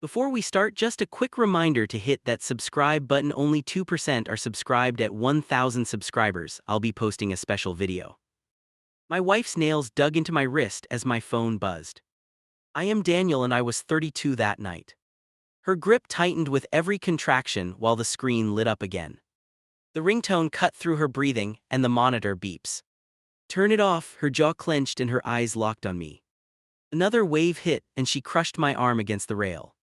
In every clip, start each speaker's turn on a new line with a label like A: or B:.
A: Before we start, just a quick reminder to hit that subscribe button. Only 2% are subscribed. At 1,000 subscribers, I'll be posting a special video. My wife's nails dug into my wrist as my phone buzzed. I am Daniel and I was 32 that night. Her grip tightened with every contraction while the screen lit up again. The ringtone cut through her breathing and the monitor beeps. Turn it off, her jaw clenched and her eyes locked on me. Another wave hit and she crushed my arm against the rail.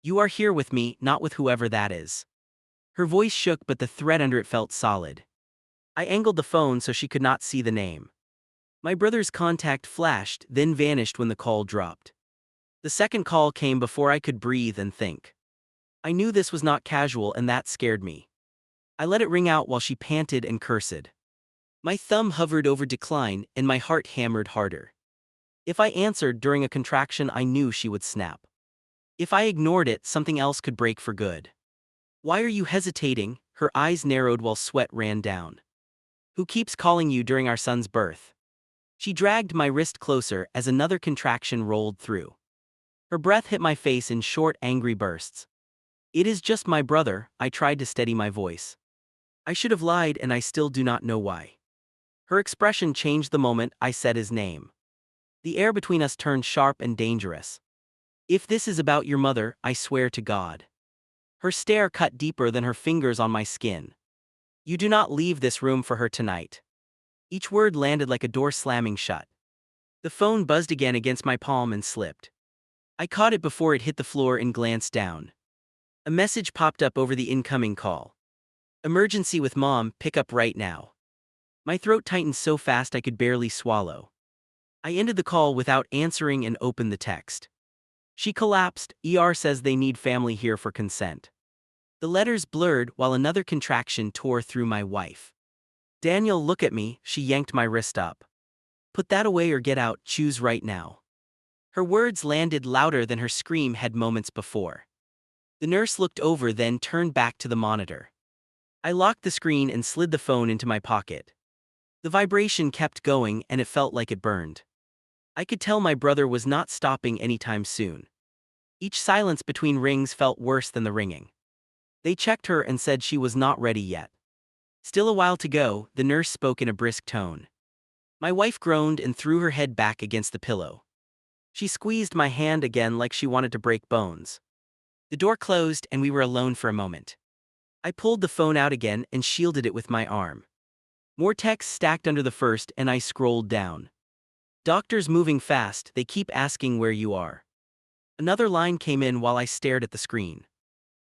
A: You are here with me, not with whoever that is. Her voice shook but the thread under it felt solid. I angled the phone so she could not see the name. My brother's contact flashed, then vanished when the call dropped. The second call came before I could breathe and think. I knew this was not casual and that scared me. I let it ring out while she panted and cursed. My thumb hovered over decline and my heart hammered harder. If I answered during a contraction, I knew she would snap. If I ignored it, something else could break for good. Why are you hesitating? Her eyes narrowed while sweat ran down. Who keeps calling you during our son's birth? She dragged my wrist closer as another contraction rolled through. Her breath hit my face in short, angry bursts. It is just my brother, I tried to steady my voice. I should have lied and I still do not know why. Her expression changed the moment I said his name. The air between us turned sharp and dangerous. If this is about your mother, I swear to God. Her stare cut deeper than her fingers on my skin. You do not leave this room for her tonight. Each word landed like a door slamming shut. The phone buzzed again against my palm and slipped. I caught it before it hit the floor and glanced down. A message popped up over the incoming call. Emergency with mom, pick up right now. My throat tightened so fast I could barely swallow. I ended the call without answering and opened the text. She collapsed. ER says they need family here for consent. The letters blurred while another contraction tore through my wife. Daniel, look at me, she yanked my wrist up. Put that away or get out, choose right now. Her words landed louder than her scream had moments before. The nurse looked over then turned back to the monitor. I locked the screen and slid the phone into my pocket. The vibration kept going and it felt like it burned. I could tell my brother was not stopping anytime soon. Each silence between rings felt worse than the ringing. They checked her and said she was not ready yet. Still a while to go, the nurse spoke in a brisk tone. My wife groaned and threw her head back against the pillow. She squeezed my hand again like she wanted to break bones. The door closed and we were alone for a moment. I pulled the phone out again and shielded it with my arm. More texts stacked under the first and I scrolled down. Doctors moving fast, they keep asking where you are. Another line came in while I stared at the screen.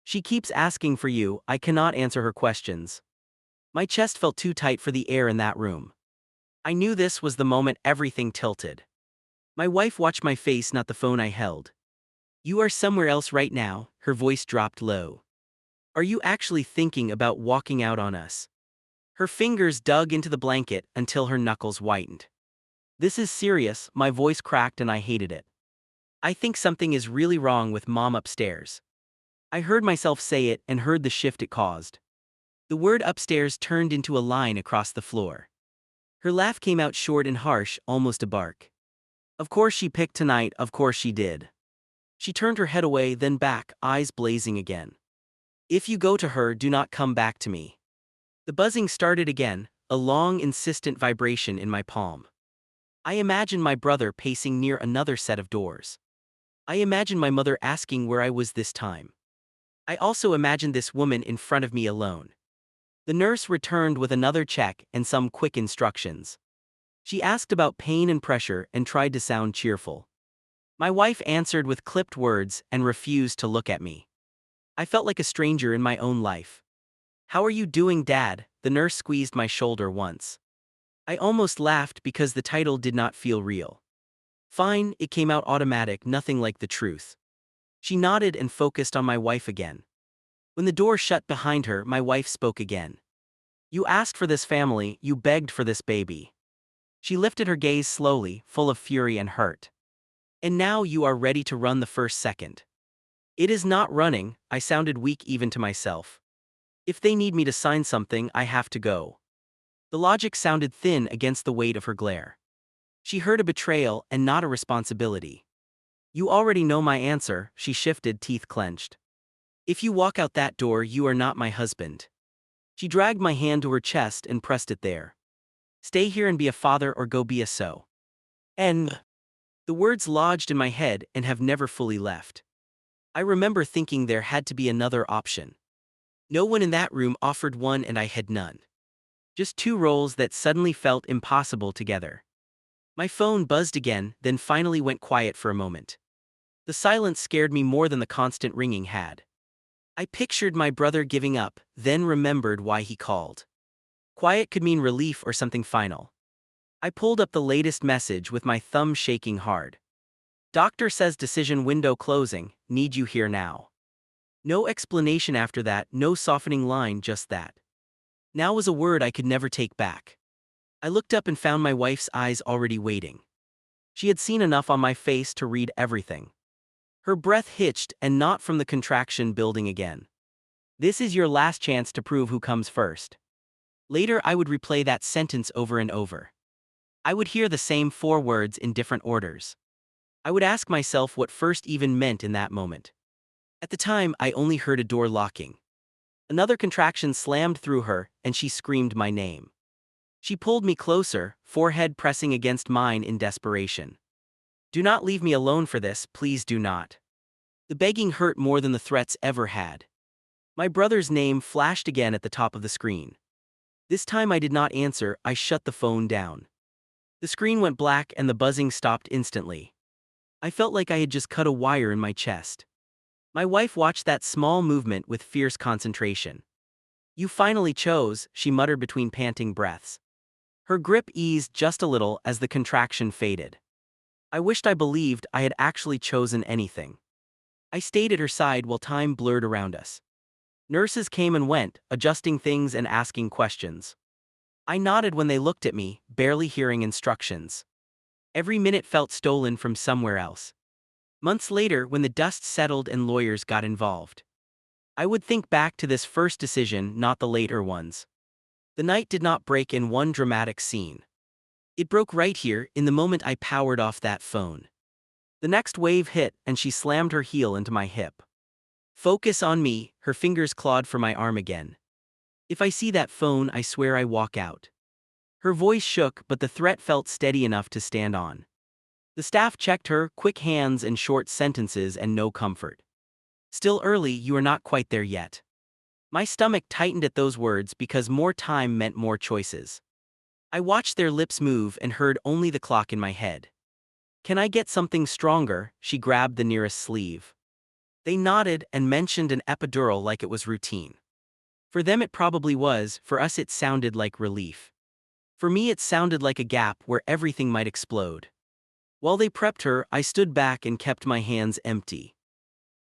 A: She keeps asking for you, I cannot answer her questions. My chest felt too tight for the air in that room. I knew this was the moment everything tilted. My wife watched my face, not the phone I held. You are somewhere else right now, her voice dropped low. Are you actually thinking about walking out on us? Her fingers dug into the blanket until her knuckles whitened. This is serious, my voice cracked and I hated it. I think something is really wrong with mom upstairs. I heard myself say it and heard the shift it caused. The word upstairs turned into a line across the floor. Her laugh came out short and harsh, almost a bark. Of course she picked tonight, of course she did. She turned her head away, then back, eyes blazing again. If you go to her, do not come back to me. The buzzing started again, a long, insistent vibration in my palm. I imagined my brother pacing near another set of doors. I imagined my mother asking where I was this time. I also imagined this woman in front of me alone. The nurse returned with another check and some quick instructions. She asked about pain and pressure and tried to sound cheerful. My wife answered with clipped words and refused to look at me. I felt like a stranger in my own life. How are you doing, Dad? The nurse squeezed my shoulder once. I almost laughed because the title did not feel real. Fine, it came out automatic, nothing like the truth. She nodded and focused on my wife again. When the door shut behind her, my wife spoke again. You asked for this family, you begged for this baby. She lifted her gaze slowly, full of fury and hurt. And now you are ready to run the first second. It is not running, I sounded weak even to myself. If they need me to sign something, I have to go. The logic sounded thin against the weight of her glare. She heard a betrayal and not a responsibility. You already know my answer, she shifted, teeth clenched. If you walk out that door, you are not my husband. She dragged my hand to her chest and pressed it there. Stay here and be a father or go be a so. And the words lodged in my head and have never fully left. I remember thinking there had to be another option. No one in that room offered one and I had none. Just two roles that suddenly felt impossible together. My phone buzzed again, then finally went quiet for a moment. The silence scared me more than the constant ringing had. I pictured my brother giving up, then remembered why he called. Quiet could mean relief or something final. I pulled up the latest message with my thumb shaking hard. Doctor says decision window closing, need you here now. No explanation after that, no softening line, just that. Now was a word I could never take back. I looked up and found my wife's eyes already waiting. She had seen enough on my face to read everything. Her breath hitched, and not from the contraction building again. This is your last chance to prove who comes first. Later I would replay that sentence over and over. I would hear the same 4 words in different orders. I would ask myself what first even meant in that moment. At the time, I only heard a door locking. Another contraction slammed through her, and she screamed my name. She pulled me closer, forehead pressing against mine in desperation. Do not leave me alone for this, please do not. The begging hurt more than the threats ever had. My brother's name flashed again at the top of the screen. This time I did not answer, I shut the phone down. The screen went black and the buzzing stopped instantly. I felt like I had just cut a wire in my chest. My wife watched that small movement with fierce concentration. You finally chose, she muttered between panting breaths. Her grip eased just a little as the contraction faded. I wished I believed I had actually chosen anything. I stayed at her side while time blurred around us. Nurses came and went, adjusting things and asking questions. I nodded when they looked at me, barely hearing instructions. Every minute felt stolen from somewhere else. Months later, when the dust settled and lawyers got involved, I would think back to this first decision, not the later ones. The night did not break in one dramatic scene. It broke right here, in the moment I powered off that phone. The next wave hit, and she slammed her heel into my hip. Focus on me, her fingers clawed for my arm again. If I see that phone, I swear I walk out. Her voice shook, but the threat felt steady enough to stand on. The staff checked her, quick hands and short sentences and no comfort. Still early, you are not quite there yet. My stomach tightened at those words because more time meant more choices. I watched their lips move and heard only the clock in my head. Can I get something stronger? She grabbed the nearest sleeve. They nodded and mentioned an epidural like it was routine. For them it probably was, for us it sounded like relief. For me it sounded like a gap where everything might explode. While they prepped her, I stood back and kept my hands empty.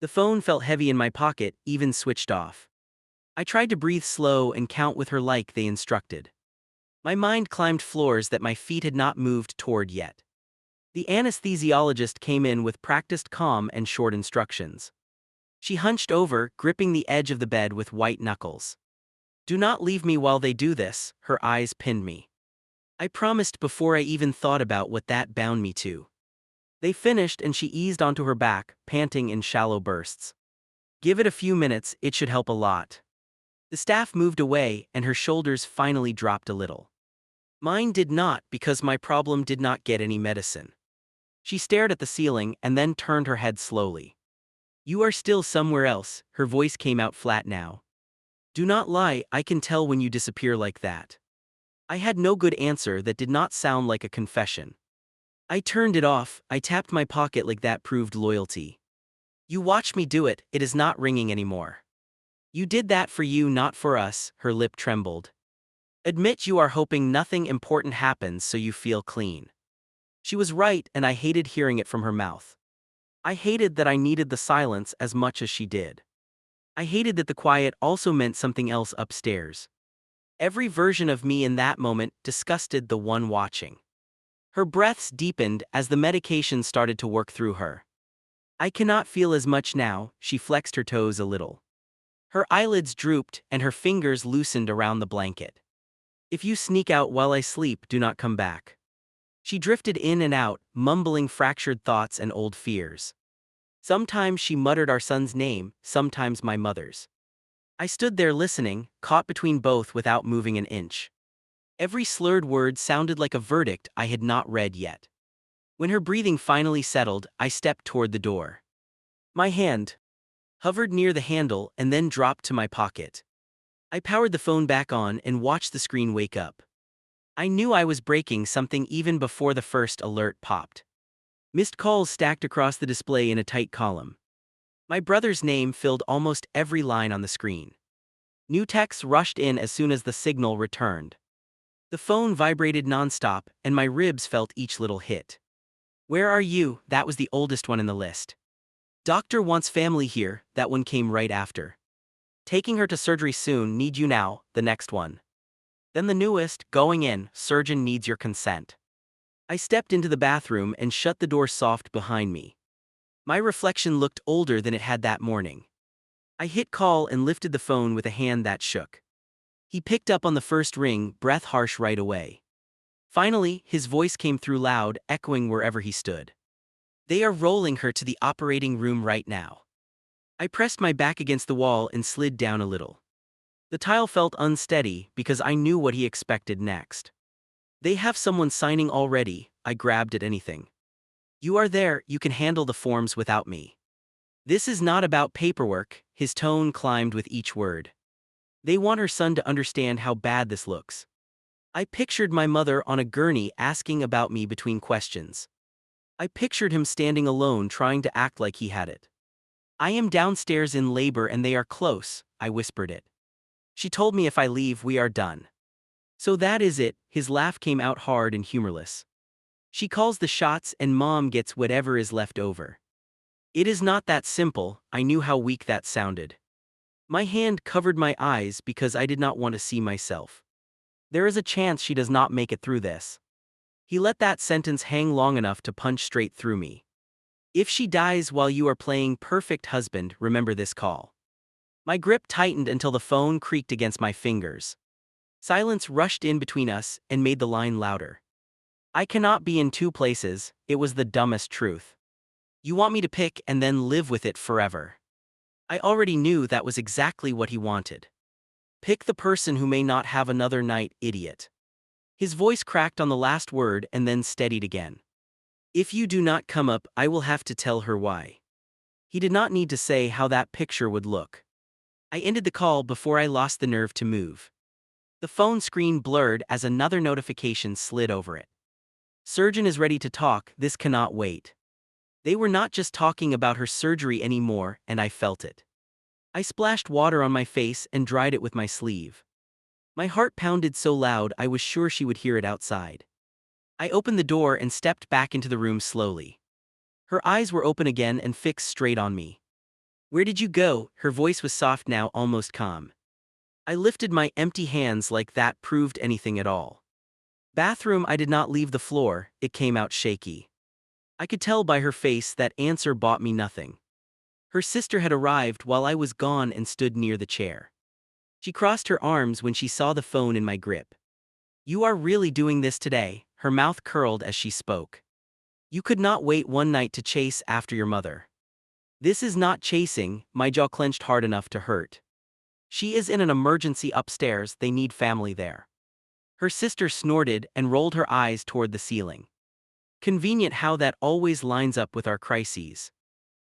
A: The phone felt heavy in my pocket, even switched off. I tried to breathe slow and count with her like they instructed. My mind climbed floors that my feet had not moved toward yet. The anesthesiologist came in with practiced calm and short instructions. She hunched over, gripping the edge of the bed with white knuckles. Do not leave me while they do this, her eyes pinned me. I promised before I even thought about what that bound me to. They finished and she eased onto her back, panting in shallow bursts. Give it a few minutes, it should help a lot. The staff moved away and her shoulders finally dropped a little. Mine did not, because my problem did not get any medicine. She stared at the ceiling and then turned her head slowly. You are still somewhere else, her voice came out flat now. Do not lie, I can tell when you disappear like that. I had no good answer that did not sound like a confession. I turned it off, I tapped my pocket like that proved loyalty. You watch me do it, it is not ringing anymore. You did that for you, not for us, her lip trembled. Admit you are hoping nothing important happens so you feel clean. She was right and I hated hearing it from her mouth. I hated that I needed the silence as much as she did. I hated that the quiet also meant something else upstairs. Every version of me in that moment disgusted the one watching. Her breaths deepened as the medication started to work through her. I cannot feel as much now, she flexed her toes a little. Her eyelids drooped and her fingers loosened around the blanket. If you sneak out while I sleep, do not come back. She drifted in and out, mumbling fractured thoughts and old fears. Sometimes she muttered our son's name, sometimes my mother's. I stood there listening, caught between both without moving an inch. Every slurred word sounded like a verdict I had not read yet. When her breathing finally settled, I stepped toward the door. My hand hovered near the handle and then dropped to my pocket. I powered the phone back on and watched the screen wake up. I knew I was breaking something even before the first alert popped. Missed calls stacked across the display in a tight column. My brother's name filled almost every line on the screen. New texts rushed in as soon as the signal returned. The phone vibrated nonstop, and my ribs felt each little hit. Where are you? That was the oldest one in the list. Doctor wants family here, that one came right after. Taking her to surgery soon, need you now, the next one. Then the newest, going in, surgeon needs your consent. I stepped into the bathroom and shut the door soft behind me. My reflection looked older than it had that morning. I hit call and lifted the phone with a hand that shook. He picked up on the first ring, breath harsh right away. Finally, his voice came through loud, echoing wherever he stood. They are rolling her to the operating room right now. I pressed my back against the wall and slid down a little. The tile felt unsteady because I knew what he expected next. They have someone signing already. I grabbed at anything. You are there, you can handle the forms without me. This is not about paperwork, his tone climbed with each word. They want her son to understand how bad this looks. I pictured my mother on a gurney asking about me between questions. I pictured him standing alone trying to act like he had it. I am downstairs in labor and they are close, I whispered it. She told me if I leave we are done. So that is it, his laugh came out hard and humorless. She calls the shots and mom gets whatever is left over. It is not that simple, I knew how weak that sounded. My hand covered my eyes because I did not want to see myself. There is a chance she does not make it through this. He let that sentence hang long enough to punch straight through me. If she dies while you are playing perfect husband, remember this call. My grip tightened until the phone creaked against my fingers. Silence rushed in between us and made the line louder. I cannot be in two places, it was the dumbest truth. You want me to pick and then live with it forever. I already knew that was exactly what he wanted. Pick the person who may not have another night, idiot. His voice cracked on the last word and then steadied again. If you do not come up, I will have to tell her why. He did not need to say how that picture would look. I ended the call before I lost the nerve to move. The phone screen blurred as another notification slid over it. Surgeon is ready to talk, this cannot wait. They were not just talking about her surgery anymore, and I felt it. I splashed water on my face and dried it with my sleeve. My heart pounded so loud I was sure she would hear it outside. I opened the door and stepped back into the room slowly. Her eyes were open again and fixed straight on me. Where did you go? Her voice was soft now, almost calm. I lifted my empty hands like that proved anything at all. Bathroom. I did not leave the floor, it came out shaky. I could tell by her face that answer bought me nothing. Her sister had arrived while I was gone and stood near the chair. She crossed her arms when she saw the phone in my grip. You are really doing this today, her mouth curled as she spoke. You could not wait one night to chase after your mother. This is not chasing, my jaw clenched hard enough to hurt. She is in an emergency upstairs, they need family there. Her sister snorted and rolled her eyes toward the ceiling. Convenient how that always lines up with our crises.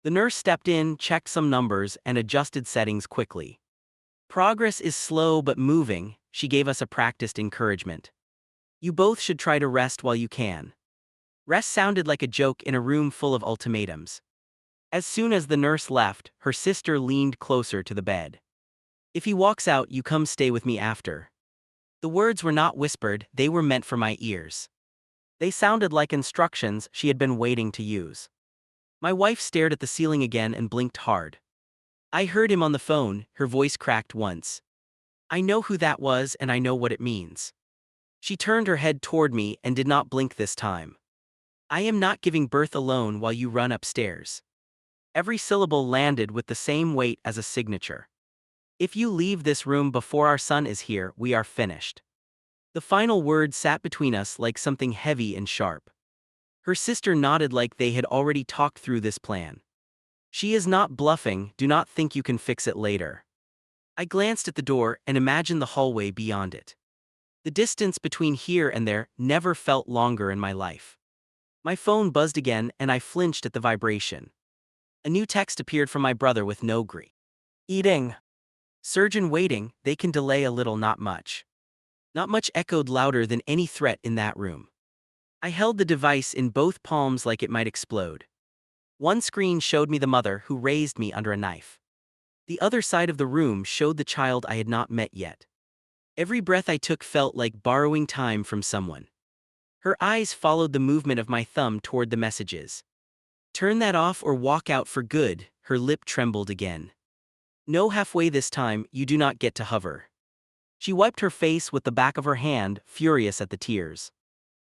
A: The nurse stepped in, checked some numbers, and adjusted settings quickly. Progress is slow but moving, she gave us a practiced encouragement. You both should try to rest while you can. Rest sounded like a joke in a room full of ultimatums. As soon as the nurse left, her sister leaned closer to the bed. If he walks out, you come stay with me after. The words were not whispered, they were meant for my ears. They sounded like instructions she had been waiting to use. My wife stared at the ceiling again and blinked hard. I heard him on the phone, her voice cracked once. I know who that was and I know what it means. She turned her head toward me and did not blink this time. I am not giving birth alone while you run upstairs. Every syllable landed with the same weight as a signature. If you leave this room before our son is here, we are finished. The final word sat between us like something heavy and sharp. Her sister nodded like they had already talked through this plan. She is not bluffing, do not think you can fix it later. I glanced at the door and imagined the hallway beyond it. The distance between here and there never felt longer in my life. My phone buzzed again and I flinched at the vibration. A new text appeared from my brother with no greeting. Surgeon waiting, they can delay a little, not much. Not much echoed louder than any threat in that room. I held the device in both palms like it might explode. One screen showed me the mother who raised me under a knife. The other side of the room showed the child I had not met yet. Every breath I took felt like borrowing time from someone. Her eyes followed the movement of my thumb toward the messages. Turn that off or walk out for good, her lip trembled again. No halfway this time, you do not get to hover. She wiped her face with the back of her hand, furious at the tears.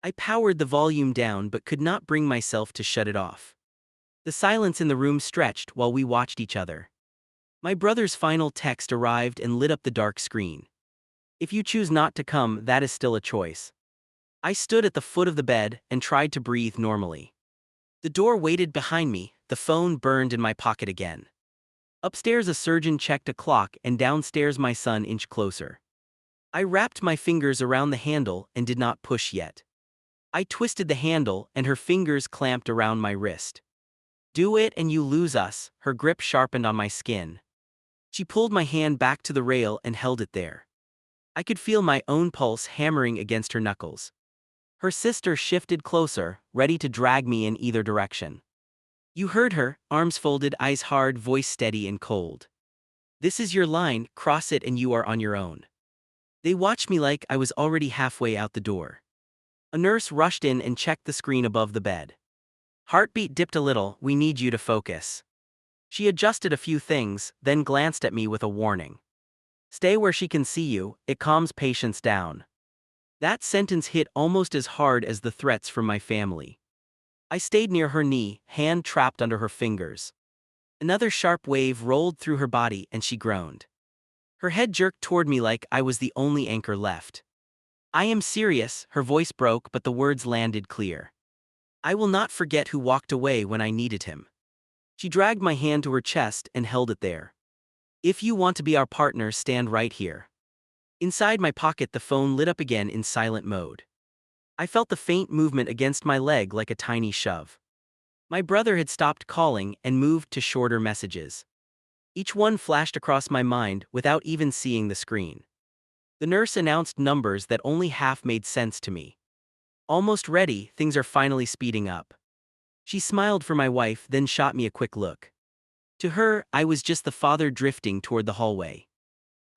A: I powered the volume down but could not bring myself to shut it off. The silence in the room stretched while we watched each other. My brother's final text arrived and lit up the dark screen. If you choose not to come, that is still a choice. I stood at the foot of the bed and tried to breathe normally. The door waited behind me, the phone burned in my pocket again. Upstairs a surgeon checked a clock and downstairs my son inched closer. I wrapped my fingers around the handle and did not push yet. I twisted the handle and her fingers clamped around my wrist. Do it and you lose us, her grip sharpened on my skin. She pulled my hand back to the rail and held it there. I could feel my own pulse hammering against her knuckles. Her sister shifted closer, ready to drag me in either direction. You heard her, arms folded, eyes hard, voice steady and cold. This is your line, cross it and you are on your own. They watched me like I was already halfway out the door. A nurse rushed in and checked the screen above the bed. Heartbeat dipped a little, we need you to focus. She adjusted a few things, then glanced at me with a warning. Stay where she can see you, it calms patients down. That sentence hit almost as hard as the threats from my family. I stayed near her knee, hand trapped under her fingers. Another sharp wave rolled through her body and she groaned. Her head jerked toward me like I was the only anchor left. I am serious, her voice broke but the words landed clear. I will not forget who walked away when I needed him. She dragged my hand to her chest and held it there. If you want to be our partner, stand right here. Inside my pocket the phone lit up again in silent mode. I felt the faint movement against my leg like a tiny shove. My brother had stopped calling and moved to shorter messages. Each one flashed across my mind without even seeing the screen. The nurse announced numbers that only half made sense to me. Almost ready, things are finally speeding up. She smiled for my wife, then shot me a quick look. To her, I was just the father drifting toward the hallway.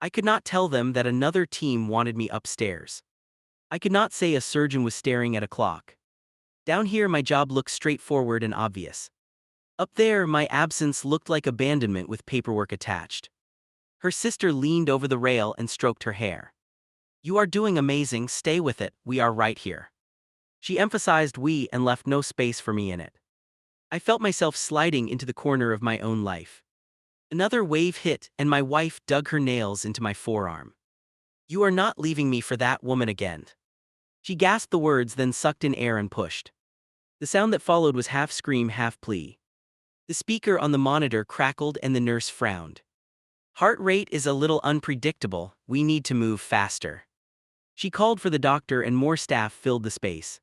A: I could not tell them that another team wanted me upstairs. I could not say a surgeon was staring at a clock. Down here my job looked straightforward and obvious. Up there my absence looked like abandonment with paperwork attached. Her sister leaned over the rail and stroked her hair. You are doing amazing, stay with it, we are right here. She emphasized we and left no space for me in it. I felt myself sliding into the corner of my own life. Another wave hit and my wife dug her nails into my forearm. You are not leaving me for that woman again. She gasped the words, then sucked in air and pushed. The sound that followed was half scream, half plea. The speaker on the monitor crackled and the nurse frowned. Heart rate is a little unpredictable, we need to move faster. She called for the doctor and more staff filled the space.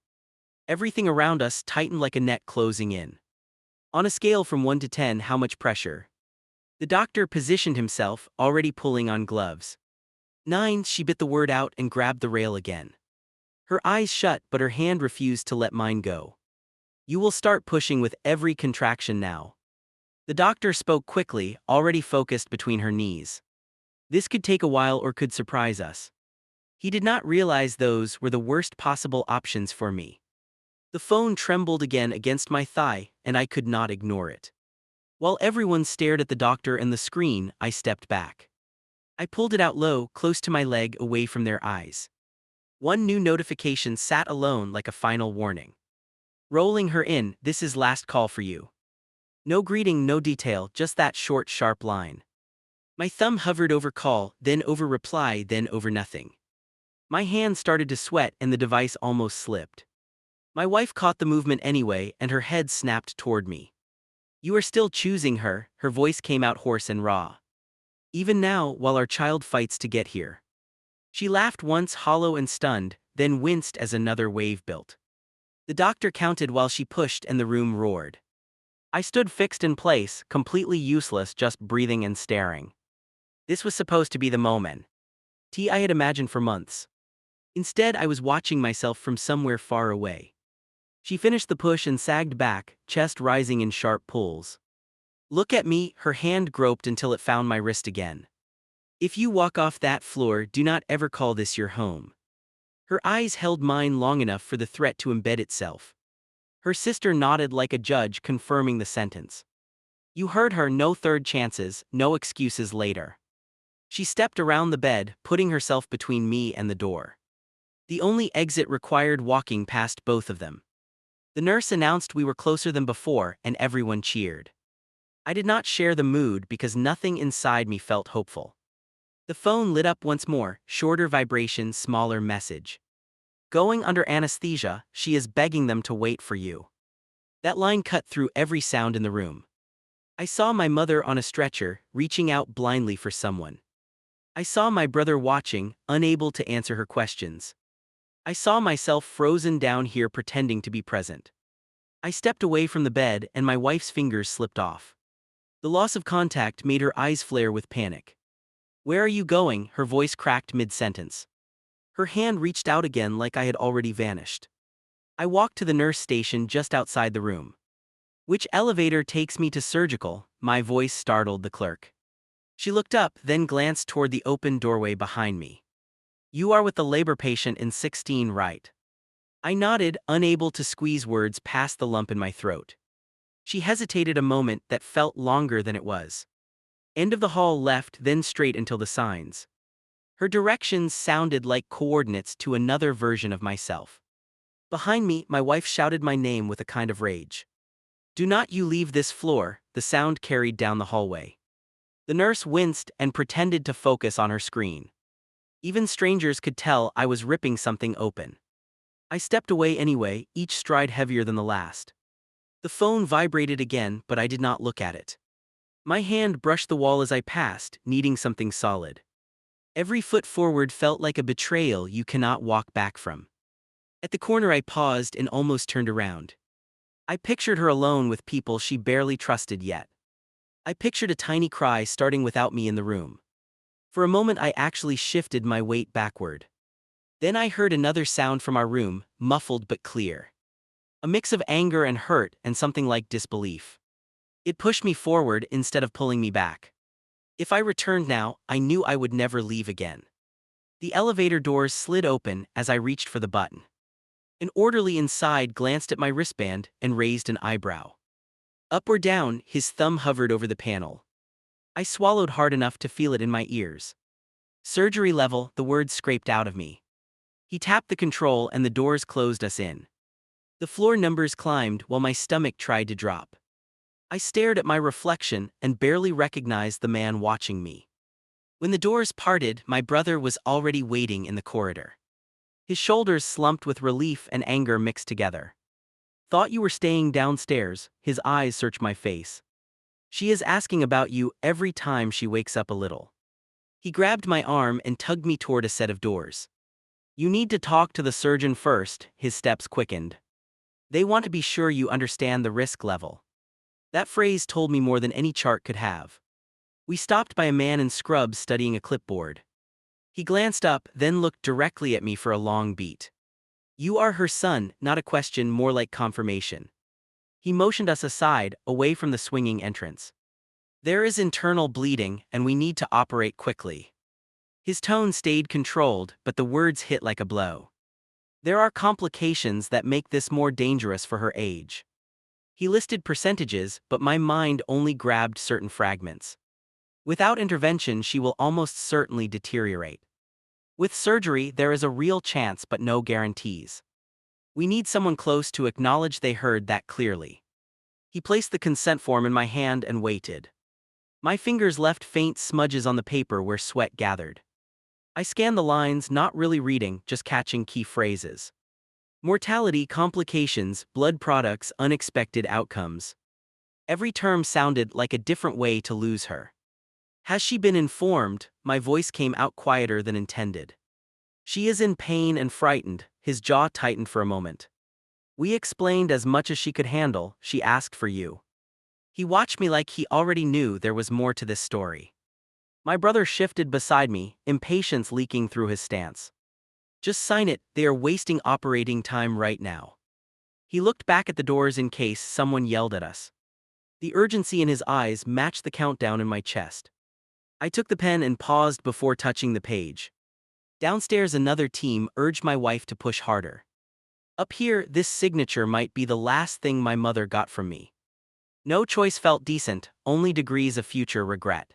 A: Everything around us tightened like a net closing in. On a scale from 1 to 10, how much pressure? The doctor positioned himself, already pulling on gloves. 9, she bit the word out and grabbed the rail again. Her eyes shut but her hand refused to let mine go. You will start pushing with every contraction now. The doctor spoke quickly, already focused between her knees. This could take a while or could surprise us. He did not realize those were the worst possible options for me. The phone trembled again against my thigh, and I could not ignore it. While everyone stared at the doctor and the screen, I stepped back. I pulled it out low, close to my leg, away from their eyes. One new notification sat alone like a final warning. Rolling her in, this is last call for you. No greeting, no detail, just that short, sharp line. My thumb hovered over call, then over reply, then over nothing. My hand started to sweat and the device almost slipped. My wife caught the movement anyway and her head snapped toward me. You are still choosing her, her voice came out hoarse and raw. Even now, while our child fights to get here. She laughed once, hollow and stunned, then winced as another wave built. The doctor counted while she pushed and the room roared. I stood fixed in place, completely useless, just breathing and staring. This was supposed to be the moment I had imagined for months. Instead, I was watching myself from somewhere far away. She finished the push and sagged back, chest rising in sharp pulls. Look at me, her hand groped until it found my wrist again. If you walk off that floor, do not ever call this your home. Her eyes held mine long enough for the threat to embed itself. Her sister nodded like a judge, confirming the sentence. You heard her, no third chances, no excuses later. She stepped around the bed, putting herself between me and the door. The only exit required walking past both of them. The nurse announced we were closer than before, and everyone cheered. I did not share the mood because nothing inside me felt hopeful. The phone lit up once more, shorter vibration, smaller message. Going under anesthesia, she is begging them to wait for you. That line cut through every sound in the room. I saw my mother on a stretcher, reaching out blindly for someone. I saw my brother watching, unable to answer her questions. I saw myself frozen down here pretending to be present. I stepped away from the bed and my wife's fingers slipped off. The loss of contact made her eyes flare with panic. Where are you going? Her voice cracked mid-sentence. Her hand reached out again like I had already vanished. I walked to the nurse station just outside the room. Which elevator takes me to surgical? My voice startled the clerk. She looked up, then glanced toward the open doorway behind me. You are with the labor patient in 16, right? I nodded, unable to squeeze words past the lump in my throat. She hesitated a moment that felt longer than it was. End of the hall left, then straight until the signs. Her directions sounded like coordinates to another version of myself. Behind me, my wife shouted my name with a kind of rage. Do not you leave this floor, the sound carried down the hallway. The nurse winced and pretended to focus on her screen. Even strangers could tell I was ripping something open. I stepped away anyway, each stride heavier than the last. The phone vibrated again, but I did not look at it. My hand brushed the wall as I passed, needing something solid. Every foot forward felt like a betrayal you cannot walk back from. At the corner I paused and almost turned around. I pictured her alone with people she barely trusted yet. I pictured a tiny cry starting without me in the room. For a moment I actually shifted my weight backward. Then I heard another sound from our room, muffled but clear. A mix of anger and hurt and something like disbelief. It pushed me forward instead of pulling me back. If I returned now, I knew I would never leave again. The elevator doors slid open as I reached for the button. An orderly inside glanced at my wristband and raised an eyebrow. Up or down, his thumb hovered over the panel. I swallowed hard enough to feel it in my ears. Surgery level, the words scraped out of me. He tapped the control and the doors closed us in. The floor numbers climbed while my stomach tried to drop. I stared at my reflection and barely recognized the man watching me. When the doors parted, my brother was already waiting in the corridor. His shoulders slumped with relief and anger mixed together. Thought you were staying downstairs, his eyes searched my face. She is asking about you every time she wakes up a little. He grabbed my arm and tugged me toward a set of doors. You need to talk to the surgeon first, his steps quickened. They want to be sure you understand the risk level. That phrase told me more than any chart could have. We stopped by a man in scrubs studying a clipboard. He glanced up, then looked directly at me for a long beat. You are her son, not a question, more like confirmation. He motioned us aside, away from the swinging entrance. There is internal bleeding, and we need to operate quickly. His tone stayed controlled, but the words hit like a blow. There are complications that make this more dangerous for her age. He listed percentages, but my mind only grabbed certain fragments. Without intervention, she will almost certainly deteriorate. With surgery, there is a real chance but no guarantees. We need someone close to acknowledge they heard that clearly. He placed the consent form in my hand and waited. My fingers left faint smudges on the paper where sweat gathered. I scanned the lines, not really reading, just catching key phrases. Mortality, complications, blood products, unexpected outcomes. Every term sounded like a different way to lose her. Has she been informed? My voice came out quieter than intended. She is in pain and frightened. His jaw tightened for a moment. We explained as much as she could handle. She asked for you. He watched me like he already knew there was more to this story. My brother shifted beside me, impatience leaking through his stance. Just sign it, they are wasting operating time right now. He looked back at the doors in case someone yelled at us. The urgency in his eyes matched the countdown in my chest. I took the pen and paused before touching the page. Downstairs, another team urged my wife to push harder. Up here, this signature might be the last thing my mother got from me. No choice felt decent, only degrees of future regret.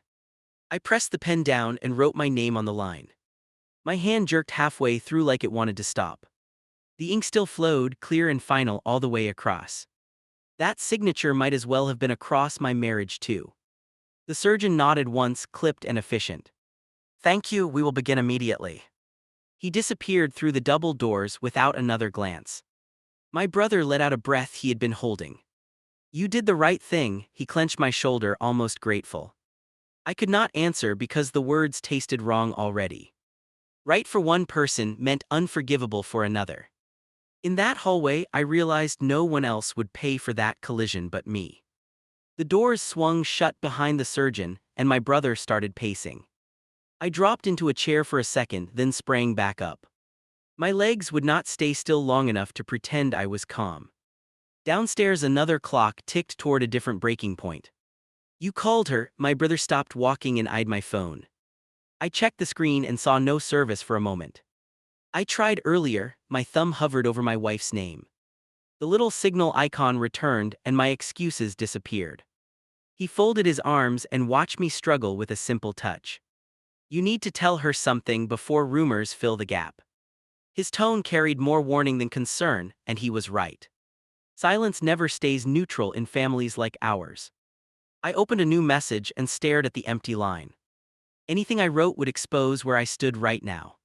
A: I pressed the pen down and wrote my name on the line. My hand jerked halfway through like it wanted to stop. The ink still flowed, clear and final all the way across. That signature might as well have been across my marriage too. The surgeon nodded once, clipped and efficient. Thank you, we will begin immediately. He disappeared through the double doors without another glance. My brother let out a breath he had been holding. You did the right thing, he clenched my shoulder, almost grateful. I could not answer because the words tasted wrong already. Right for one person meant unforgivable for another. In that hallway, I realized no one else would pay for that collision but me. The doors swung shut behind the surgeon, and my brother started pacing. I dropped into a chair for a second, then sprang back up. My legs would not stay still long enough to pretend I was calm. Downstairs, another clock ticked toward a different breaking point. You called her. My brother stopped walking and eyed my phone. I checked the screen and saw no service for a moment. I tried earlier. My thumb hovered over my wife's name. The little signal icon returned and my excuses disappeared. He folded his arms and watched me struggle with a simple touch. You need to tell her something before rumors fill the gap. His tone carried more warning than concern, and he was right. Silence never stays neutral in families like ours. I opened a new message and stared at the empty line. Anything I wrote would expose where I stood right now.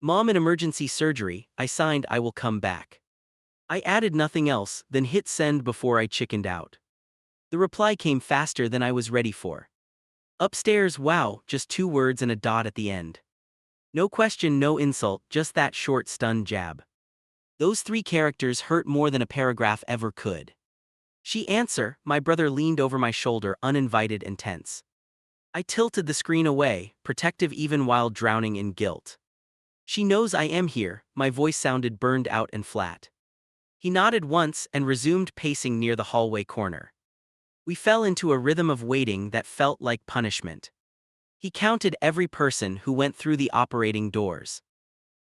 A: Mom in emergency surgery. I signed I will come back. I added nothing else, then hit send before I chickened out. The reply came faster than I was ready for. Upstairs, wow, just 2 words and a dot at the end. No question, no insult, just that short, stunned jab. Those 3 characters hurt more than a paragraph ever could. She answer. My brother leaned over my shoulder, uninvited and tense. I tilted the screen away, protective even while drowning in guilt. She knows I am here. My voice sounded burned out and flat. He nodded once and resumed pacing near the hallway corner. We fell into a rhythm of waiting that felt like punishment. He counted every person who went through the operating doors.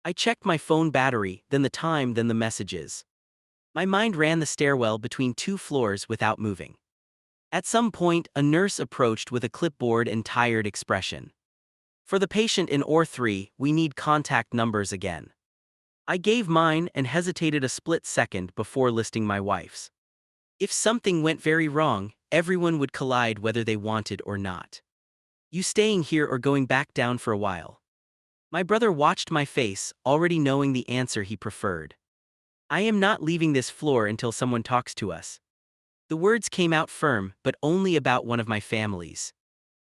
A: I checked my phone battery, then the time, then the messages. My mind ran the stairwell between 2 floors without moving. At some point, a nurse approached with a clipboard and tired expression. For the patient in OR3, we need contact numbers again. I gave mine and hesitated a split second before listing my wife's. If something went very wrong, everyone would collide whether they wanted or not. You staying here or going back down for a while? My brother watched my face, already knowing the answer he preferred. I am not leaving this floor until someone talks to us. The words came out firm, but only about one of my families.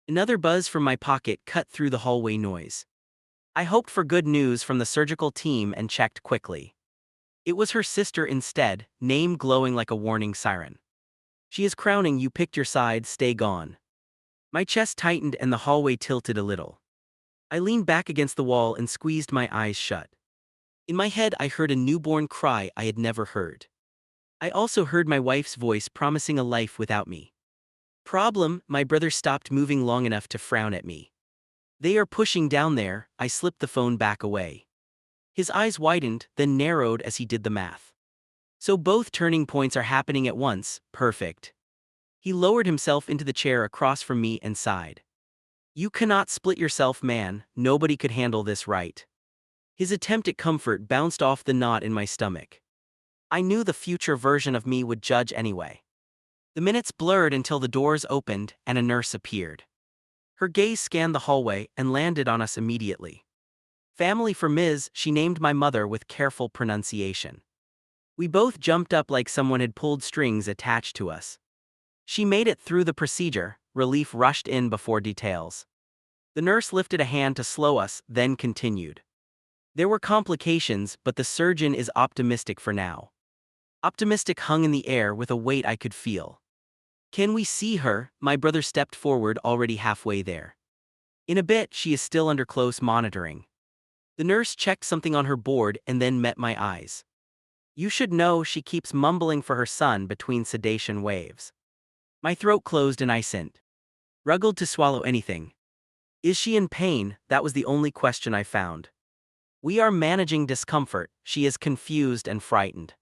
A: Another buzz from my pocket cut through the hallway noise. I hoped for good news from the surgical team and checked quickly. It was her sister instead, name glowing like a warning siren. She is crowning. You picked your side, stay gone. My chest tightened and the hallway tilted a little. I leaned back against the wall and squeezed my eyes shut. In my head I heard a newborn cry I had never heard. I also heard my wife's voice promising a life without me. Problem, my brother stopped moving long enough to frown at me. They are pushing down there. I slipped the phone back away. His eyes widened, then narrowed as he did the math. So both turning points are happening at once, perfect. He lowered himself into the chair across from me and sighed. You cannot split yourself, man, nobody could handle this right. His attempt at comfort bounced off the knot in my stomach. I knew the future version of me would judge anyway. The minutes blurred until the doors opened and a nurse appeared. Her gaze scanned the hallway and landed on us immediately. Family for Ms., she named my mother with careful pronunciation. We both jumped up like someone had pulled strings attached to us. She made it through the procedure, relief rushed in before details. The nurse lifted a hand to slow us, then continued. There were complications, but the surgeon is optimistic for now. Optimistic hung in the air with a weight I could feel. Can we see her? My brother stepped forward, already halfway there. In a bit, she is still under close monitoring. The nurse checked something on her board and then met my eyes. You should know, she keeps mumbling for her son between sedation waves. My throat closed and I struggled to swallow anything. Is she in pain? That was the only question I found. We are managing discomfort. She is confused and frightened.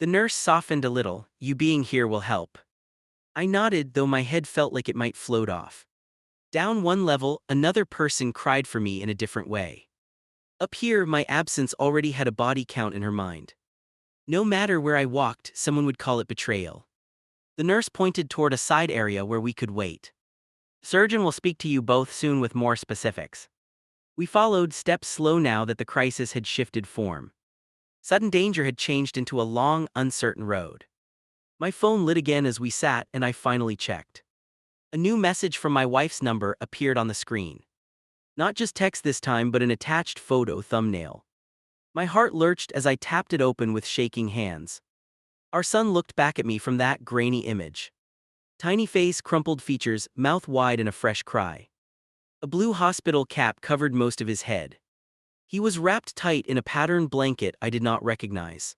A: The nurse softened a little. You being here will help. I nodded, though my head felt like it might float off. Down one level, another person cried for me in a different way. Up here, my absence already had a body count in her mind. No matter where I walked, someone would call it betrayal. The nurse pointed toward a side area where we could wait. Surgeon will speak to you both soon with more specifics. We followed, steps slow now that the crisis had shifted form. Sudden danger had changed into a long, uncertain road. My phone lit again as we sat, and I finally checked. A new message from my wife's number appeared on the screen. Not just text this time, but an attached photo thumbnail. My heart lurched as I tapped it open with shaking hands. Our son looked back at me from that grainy image. Tiny face, crumpled features, mouth wide in a fresh cry. A blue hospital cap covered most of his head. He was wrapped tight in a patterned blanket I did not recognize.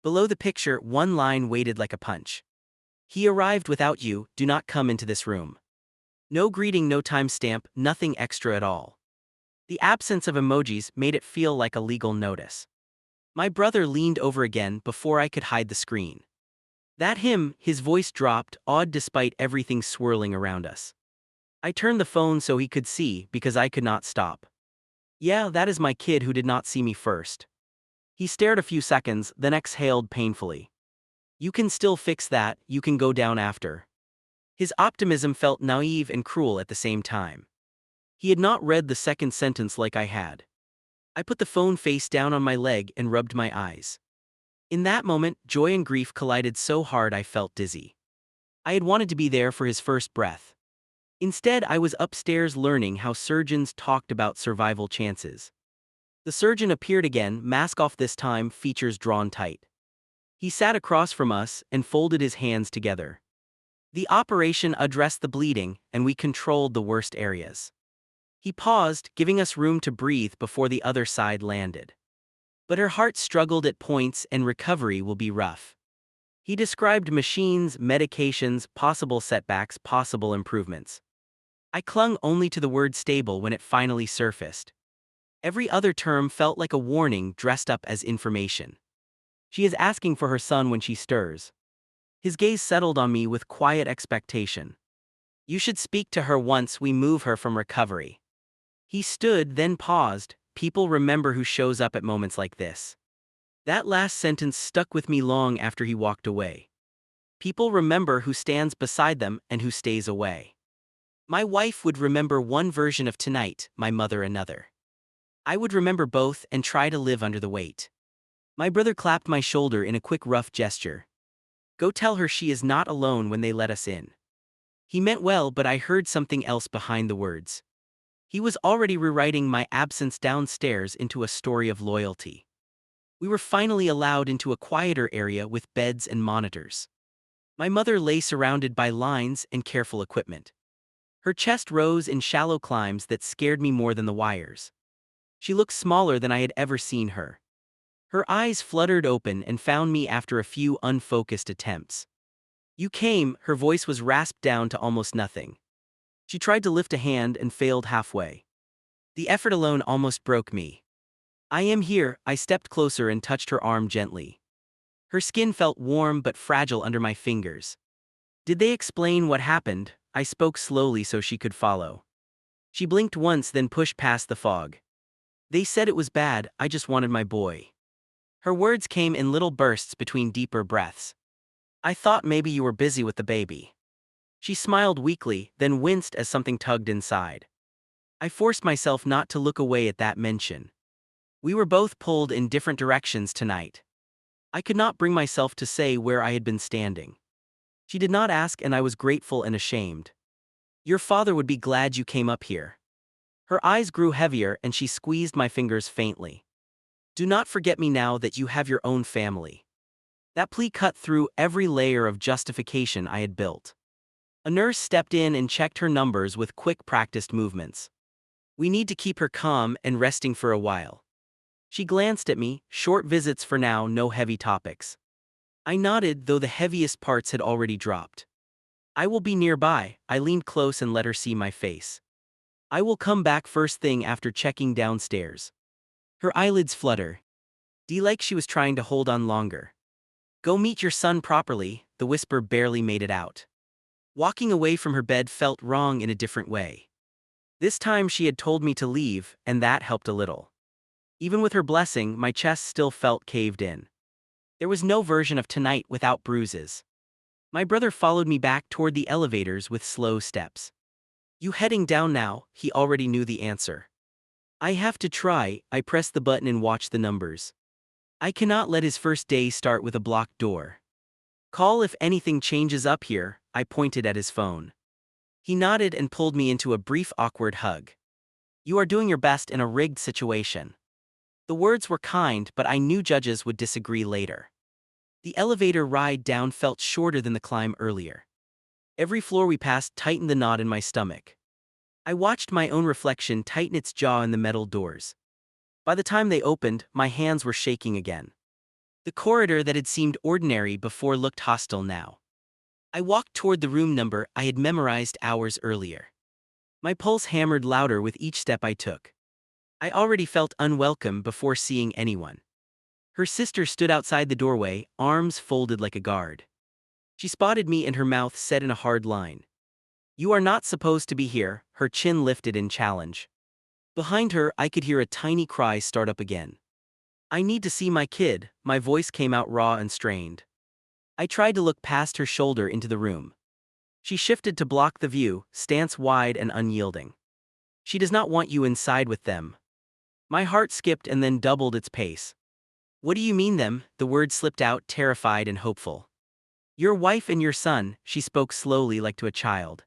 A: Below the picture, one line weighted like a punch. He arrived without you, do not come into this room. No greeting, no timestamp, nothing extra at all. The absence of emojis made it feel like a legal notice. My brother leaned over again before I could hide the screen. That him, his voice dropped, awed despite everything swirling around us. I turned the phone so he could see, because I could not stop. Yeah, that is my kid who did not see me first. He stared a few seconds, then exhaled painfully. You can still fix that, you can go down after. His optimism felt naive and cruel at the same time. He had not read the second sentence like I had. I put the phone face down on my leg and rubbed my eyes. In that moment, joy and grief collided so hard I felt dizzy. I had wanted to be there for his first breath. Instead, I was upstairs learning how surgeons talked about survival chances. The surgeon appeared again, mask off this time, features drawn tight. He sat across from us and folded his hands together. The operation addressed the bleeding, and we controlled the worst areas. He paused, giving us room to breathe before the other side landed. But her heart struggled at points, and recovery will be rough. He described machines, medications, possible setbacks, possible improvements. I clung only to the word stable when it finally surfaced. Every other term felt like a warning dressed up as information. She is asking for her son when she stirs. His gaze settled on me with quiet expectation. You should speak to her once we move her from recovery. He stood, then paused. People remember who shows up at moments like this. That last sentence stuck with me long after he walked away. People remember who stands beside them and who stays away. My wife would remember one version of tonight, my mother another. I would remember both and try to live under the weight. My brother clapped my shoulder in a quick rough gesture. Go tell her she is not alone when they let us in. He meant well, but I heard something else behind the words. He was already rewriting my absence downstairs into a story of loyalty. We were finally allowed into a quieter area with beds and monitors. My mother lay surrounded by lines and careful equipment. Her chest rose in shallow climbs that scared me more than the wires. She looked smaller than I had ever seen her. Her eyes fluttered open and found me after a few unfocused attempts. You came, her voice was rasped down to almost nothing. She tried to lift a hand and failed halfway. The effort alone almost broke me. I am here, I stepped closer and touched her arm gently. Her skin felt warm but fragile under my fingers. Did they explain what happened? I spoke slowly so she could follow. She blinked once, then pushed past the fog. They said it was bad, I just wanted my boy. Her words came in little bursts between deeper breaths. I thought maybe you were busy with the baby. She smiled weakly, then winced as something tugged inside. I forced myself not to look away at that mention. We were both pulled in different directions tonight. I could not bring myself to say where I had been standing. She did not ask, and I was grateful and ashamed. Your father would be glad you came up here. Her eyes grew heavier and she squeezed my fingers faintly. Do not forget me now that you have your own family. That plea cut through every layer of justification I had built. A nurse stepped in and checked her numbers with quick practiced movements. We need to keep her calm and resting for a while. She glanced at me, short visits for now, no heavy topics. I nodded, though the heaviest parts had already dropped. I will be nearby. I leaned close and let her see my face. I will come back first thing after checking downstairs. Her eyelids flutter. Like she was trying to hold on longer. Go meet your son properly, the whisper barely made it out. Walking away from her bed felt wrong in a different way. This time she had told me to leave, and that helped a little. Even with her blessing, my chest still felt caved in. There was no version of tonight without bruises. My brother followed me back toward the elevators with slow steps. You heading down now? He already knew the answer. I have to try. I pressed the button and watched the numbers. I cannot let his first day start with a blocked door. Call if anything changes up here. I pointed at his phone. He nodded and pulled me into a brief awkward hug. You are doing your best in a rigged situation. The words were kind, but I knew judges would disagree later. The elevator ride down felt shorter than the climb earlier. Every floor we passed tightened the knot in my stomach. I watched my own reflection tighten its jaw in the metal doors. By the time they opened, my hands were shaking again. The corridor that had seemed ordinary before looked hostile now. I walked toward the room number I had memorized hours earlier. My pulse hammered louder with each step I took. I already felt unwelcome before seeing anyone. Her sister stood outside the doorway, arms folded like a guard. She spotted me and her mouth set in a hard line. You are not supposed to be here, her chin lifted in challenge. Behind her, I could hear a tiny cry start up again. I need to see my kid, my voice came out raw and strained. I tried to look past her shoulder into the room. She shifted to block the view, stance wide and unyielding. She does not want you inside with them. My heart skipped and then doubled its pace. What do you mean them? The word slipped out, terrified and hopeful. Your wife and your son, she spoke slowly like to a child.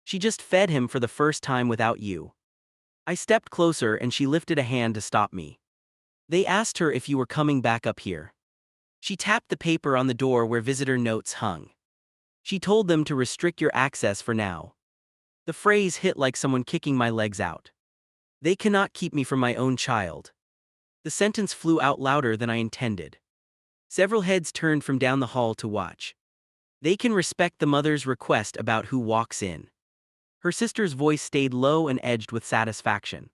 A: She just fed him for the first time without you. I stepped closer and she lifted a hand to stop me. They asked her if you were coming back up here. She tapped the paper on the door where visitor notes hung. She told them to restrict your access for now. The phrase hit like someone kicking my legs out. They cannot keep me from my own child. The sentence flew out louder than I intended. Several heads turned from down the hall to watch. They can respect the mother's request about who walks in. Her sister's voice stayed low and edged with satisfaction.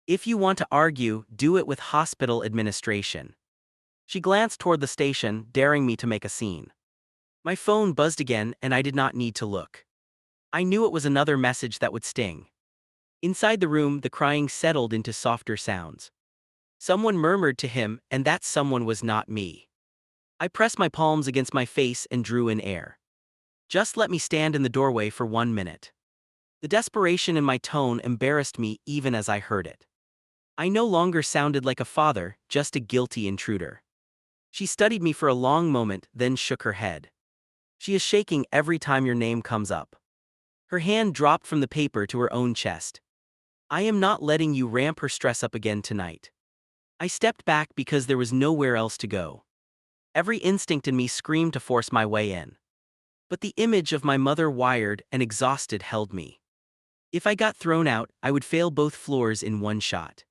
A: If you want to argue, do it with hospital administration. She glanced toward the station, daring me to make a scene. My phone buzzed again and I did not need to look. I knew it was another message that would sting. Inside the room, the crying settled into softer sounds. Someone murmured to him, and that someone was not me. I pressed my palms against my face and drew in air. Just let me stand in the doorway for 1 minute. The desperation in my tone embarrassed me even as I heard it. I no longer sounded like a father, just a guilty intruder. She studied me for a long moment, then shook her head. She is shaking every time your name comes up. Her hand dropped from the paper to her own chest. I am not letting you ramp her stress up again tonight. I stepped back because there was nowhere else to go. Every instinct in me screamed to force my way in. But the image of my mother, wired and exhausted, held me. If I got thrown out, I would fail both floors in one shot.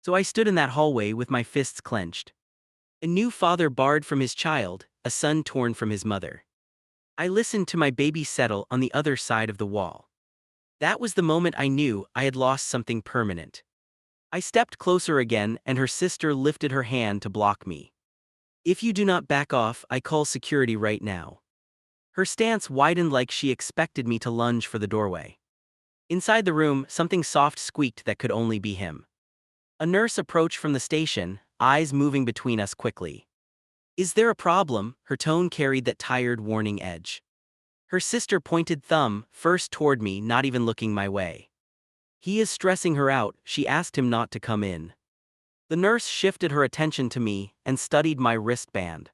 A: So I stood in that hallway with my fists clenched. A new father barred from his child, a son torn from his mother. I listened to my baby settle on the other side of the wall. That was the moment I knew I had lost something permanent. I stepped closer again and her sister lifted her hand to block me. If you do not back off, I call security right now. Her stance widened like she expected me to lunge for the doorway. Inside the room, something soft squeaked that could only be him. A nurse approached from the station, eyes moving between us quickly. Is there a problem? Her tone carried that tired, warning edge. Her sister pointed thumb, first toward me, not even looking my way. He is stressing her out, she asked him not to come in. The nurse shifted her attention to me and studied my wristband.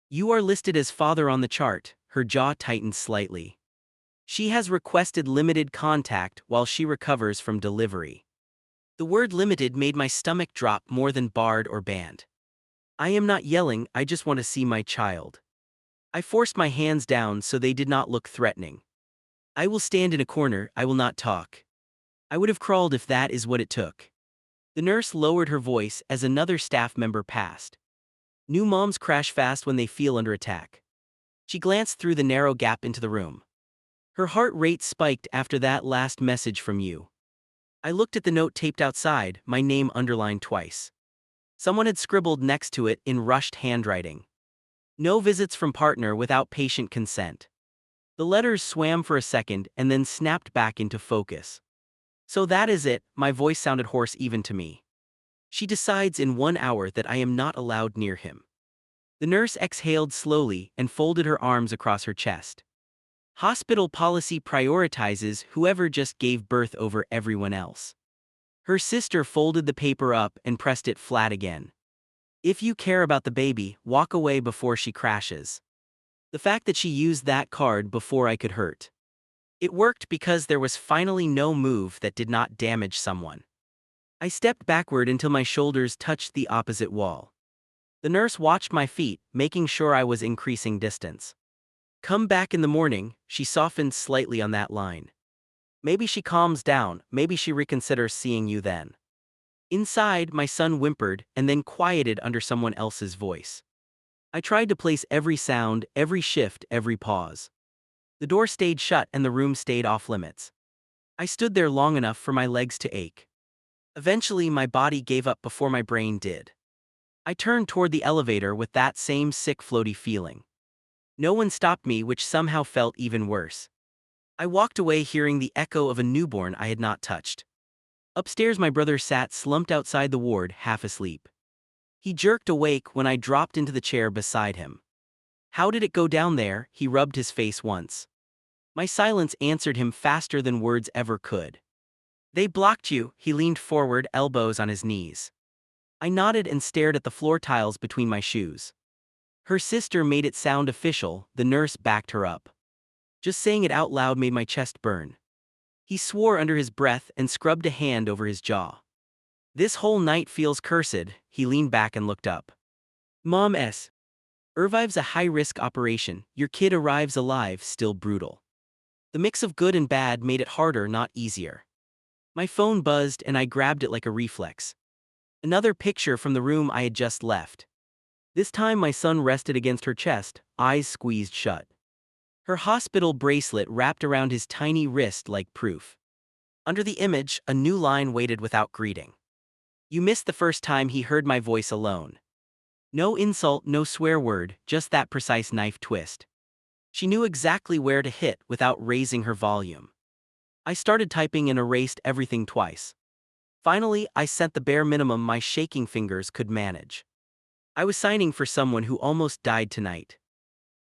A: You are listed as father on the chart, her jaw tightened slightly. She has requested limited contact while she recovers from delivery. The word limited made my stomach drop more than barred or banned. I am not yelling, I just want to see my child. I forced my hands down so they did not look threatening. I will stand in a corner, I will not talk. I would have crawled if that is what it took. The nurse lowered her voice as another staff member passed. New moms crash fast when they feel under attack. She glanced through the narrow gap into the room. Her heart rate spiked after that last message from you. I looked at the note taped outside, my name underlined twice. Someone had scribbled next to it in rushed handwriting. No visits from partner without patient consent. The letters swam for a second and then snapped back into focus. So that is it, my voice sounded hoarse even to me. She decides in 1 hour that I am not allowed near him. The nurse exhaled slowly and folded her arms across her chest. Hospital policy prioritizes whoever just gave birth over everyone else. Her sister folded the paper up and pressed it flat again. If you care about the baby, walk away before she crashes. The fact that she used that card before I could hurt. It worked because there was finally no move that did not damage someone. I stepped backward until my shoulders touched the opposite wall. The nurse watched my feet, making sure I was increasing distance. Come back in the morning, she softened slightly on that line. Maybe she calms down, maybe she reconsiders seeing you then. Inside, my son whimpered and then quieted under someone else's voice. I tried to place every sound, every shift, every pause. The door stayed shut and the room stayed off limits. I stood there long enough for my legs to ache. Eventually, my body gave up before my brain did. I turned toward the elevator with that same sick, floaty feeling. No one stopped me, which somehow felt even worse. I walked away hearing the echo of a newborn I had not touched. Upstairs, my brother sat slumped outside the ward, half asleep. He jerked awake when I dropped into the chair beside him. How did it go down there? He rubbed his face once. My silence answered him faster than words ever could. They blocked you, he leaned forward, elbows on his knees. I nodded and stared at the floor tiles between my shoes. Her sister made it sound official, the nurse backed her up. Just saying it out loud made my chest burn. He swore under his breath and scrubbed a hand over his jaw. This whole night feels cursed, he leaned back and looked up. Mom S. Irvive's a high-risk operation, your kid arrives alive, still brutal. The mix of good and bad made it harder, not easier. My phone buzzed and I grabbed it like a reflex. Another picture from the room I had just left. This time my son rested against her chest, eyes squeezed shut. Her hospital bracelet wrapped around his tiny wrist like proof. Under the image, a new line waited without greeting. You missed the first time he heard my voice alone. No insult, no swear word, just that precise knife twist. She knew exactly where to hit without raising her volume. I started typing and erased everything twice. Finally, I sent the bare minimum my shaking fingers could manage. I was signing for someone who almost died tonight.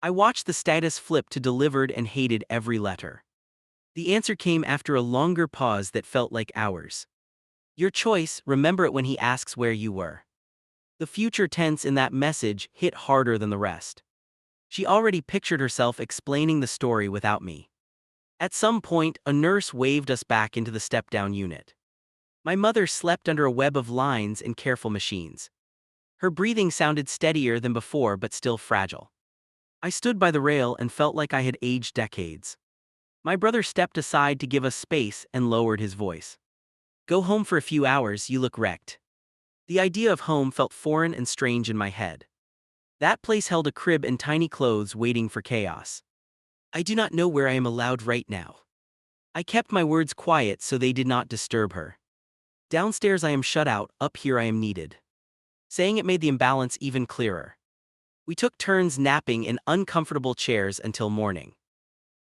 A: I watched the status flip to delivered and hated every letter. The answer came after a longer pause that felt like hours. Your choice, remember it when he asks where you were. The future tense in that message hit harder than the rest. She already pictured herself explaining the story without me. At some point, a nurse waved us back into the step-down unit. My mother slept under a web of lines and careful machines. Her breathing sounded steadier than before but still fragile. I stood by the rail and felt like I had aged decades. My brother stepped aside to give us space and lowered his voice. Go home for a few hours, you look wrecked. The idea of home felt foreign and strange in my head. That place held a crib and tiny clothes waiting for chaos. I do not know where I am allowed right now. I kept my words quiet so they did not disturb her. Downstairs I am shut out, up here I am needed. Saying it made the imbalance even clearer. We took turns napping in uncomfortable chairs until morning.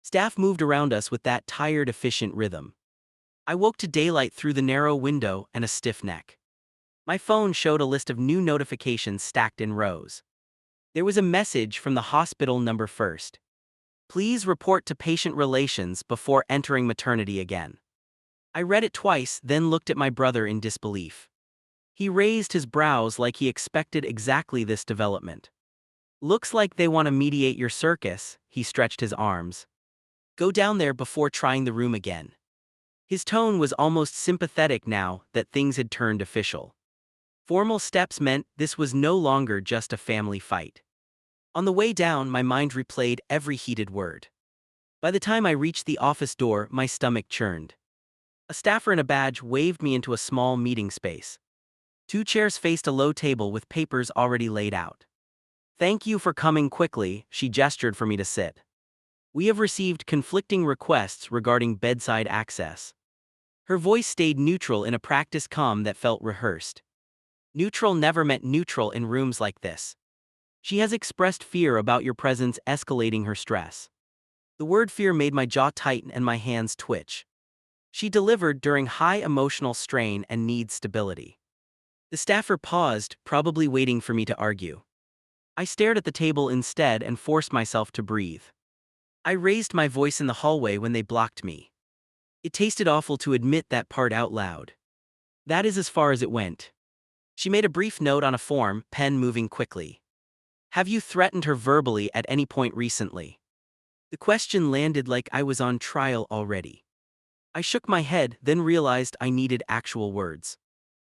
A: Staff moved around us with that tired, efficient rhythm. I woke to daylight through the narrow window and a stiff neck. My phone showed a list of new notifications stacked in rows. There was a message from the hospital number first. Please report to patient relations before entering maternity again. I read it twice, then looked at my brother in disbelief. He raised his brows like he expected exactly this development. Looks like they want to mediate your circus, he stretched his arms. Go down there before trying the room again. His tone was almost sympathetic now that things had turned official. Formal steps meant this was no longer just a family fight. On the way down, my mind replayed every heated word. By the time I reached the office door, my stomach churned. A staffer in a badge waved me into a small meeting space. 2 chairs faced a low table with papers already laid out. Thank you for coming quickly, she gestured for me to sit. We have received conflicting requests regarding bedside access. Her voice stayed neutral in a practiced calm that felt rehearsed. Neutral never meant neutral in rooms like this. She has expressed fear about your presence escalating her stress. The word fear made my jaw tighten and my hands twitch. She delivered during high emotional strain and needs stability. The staffer paused, probably waiting for me to argue. I stared at the table instead and forced myself to breathe. I raised my voice in the hallway when they blocked me. It tasted awful to admit that part out loud. That is as far as it went. She made a brief note on a form, pen moving quickly. Have you threatened her verbally at any point recently? The question landed like I was on trial already. I shook my head, then realized I needed actual words.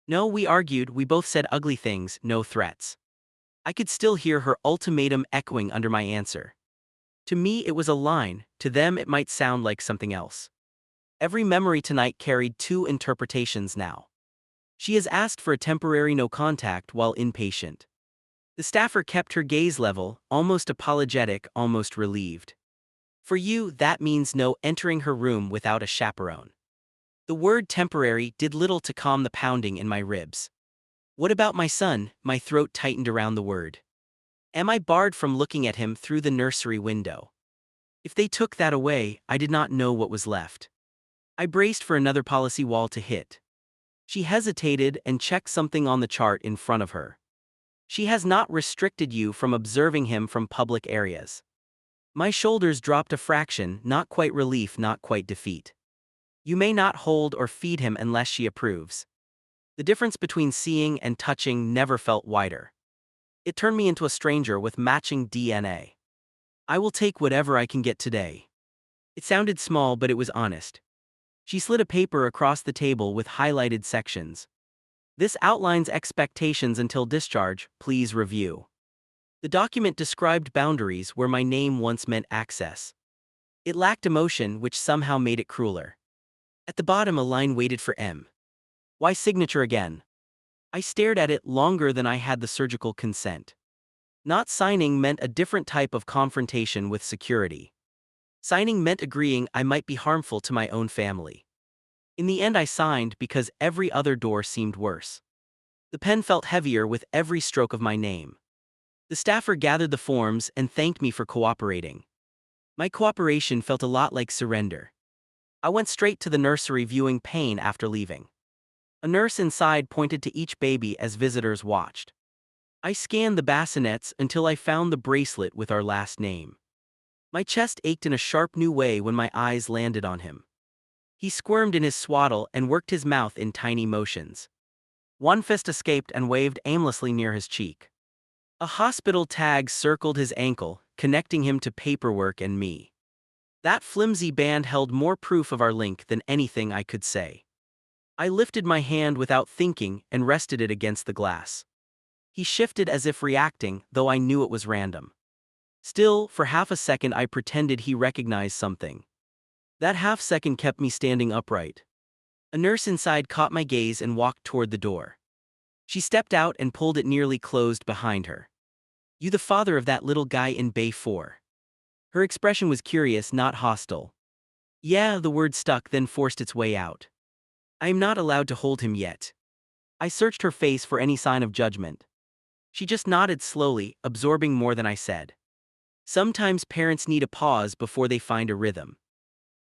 A: No, we argued, we both said ugly things, no threats. I could still hear her ultimatum echoing under my answer. To me it was a line, to them it might sound like something else. Every memory tonight carried 2 interpretations now. She has asked for a temporary no contact while inpatient. The staffer kept her gaze level, almost apologetic, almost relieved. For you, that means no entering her room without a chaperone. The word temporary did little to calm the pounding in my ribs. What about my son? My throat tightened around the word. Am I barred from looking at him through the nursery window? If they took that away, I did not know what was left. I braced for another policy wall to hit. She hesitated and checked something on the chart in front of her. She has not restricted you from observing him from public areas. My shoulders dropped a fraction, not quite relief, not quite defeat. You may not hold or feed him unless she approves. The difference between seeing and touching never felt wider. It turned me into a stranger with matching DNA. I will take whatever I can get today. It sounded small, but it was honest. She slid a paper across the table with highlighted sections. This outlines expectations until discharge, please review. The document described boundaries where my name once meant access. It lacked emotion, which somehow made it crueler. At the bottom, a line waited for M. Why signature again? I stared at it longer than I had the surgical consent. Not signing meant a different type of confrontation with security. Signing meant agreeing I might be harmful to my own family. In the end, I signed because every other door seemed worse. The pen felt heavier with every stroke of my name. The staffer gathered the forms and thanked me for cooperating. My cooperation felt a lot like surrender. I went straight to the nursery, viewing pain after leaving. A nurse inside pointed to each baby as visitors watched. I scanned the bassinets until I found the bracelet with our last name. My chest ached in a sharp new way when my eyes landed on him. He squirmed in his swaddle and worked his mouth in tiny motions. One fist escaped and waved aimlessly near his cheek. A hospital tag circled his ankle, connecting him to paperwork and me. That flimsy band held more proof of our link than anything I could say. I lifted my hand without thinking and rested it against the glass. He shifted as if reacting, though I knew it was random. Still, for half a second I pretended he recognized something. That half second kept me standing upright. A nurse inside caught my gaze and walked toward the door. She stepped out and pulled it nearly closed behind her. You the father of that little guy in Bay 4? Her expression was curious, not hostile. Yeah, the word stuck, then forced its way out. I am not allowed to hold him yet. I searched her face for any sign of judgment. She just nodded slowly, absorbing more than I said. Sometimes parents need a pause before they find a rhythm.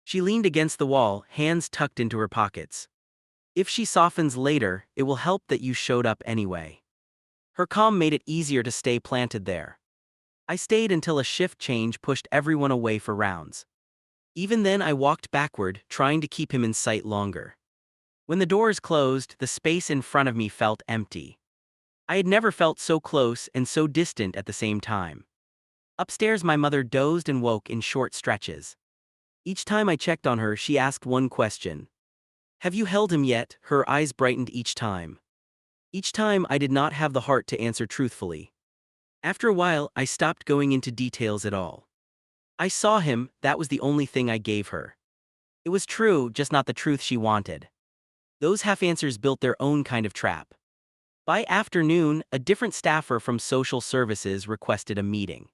A: She leaned against the wall, hands tucked into her pockets. If she softens later, it will help that you showed up anyway. Her calm made it easier to stay planted there. I stayed until a shift change pushed everyone away for rounds. Even then I walked backward, trying to keep him in sight longer. When the doors closed, the space in front of me felt empty. I had never felt so close and so distant at the same time. Upstairs, my mother dozed and woke in short stretches. Each time I checked on her, she asked one question. Have you held him yet? Her eyes brightened each time. Each time I did not have the heart to answer truthfully. After a while, I stopped going into details at all. I saw him, that was the only thing I gave her. It was true, just not the truth she wanted. Those half-answers built their own kind of trap. By afternoon, a different staffer from social services requested a meeting.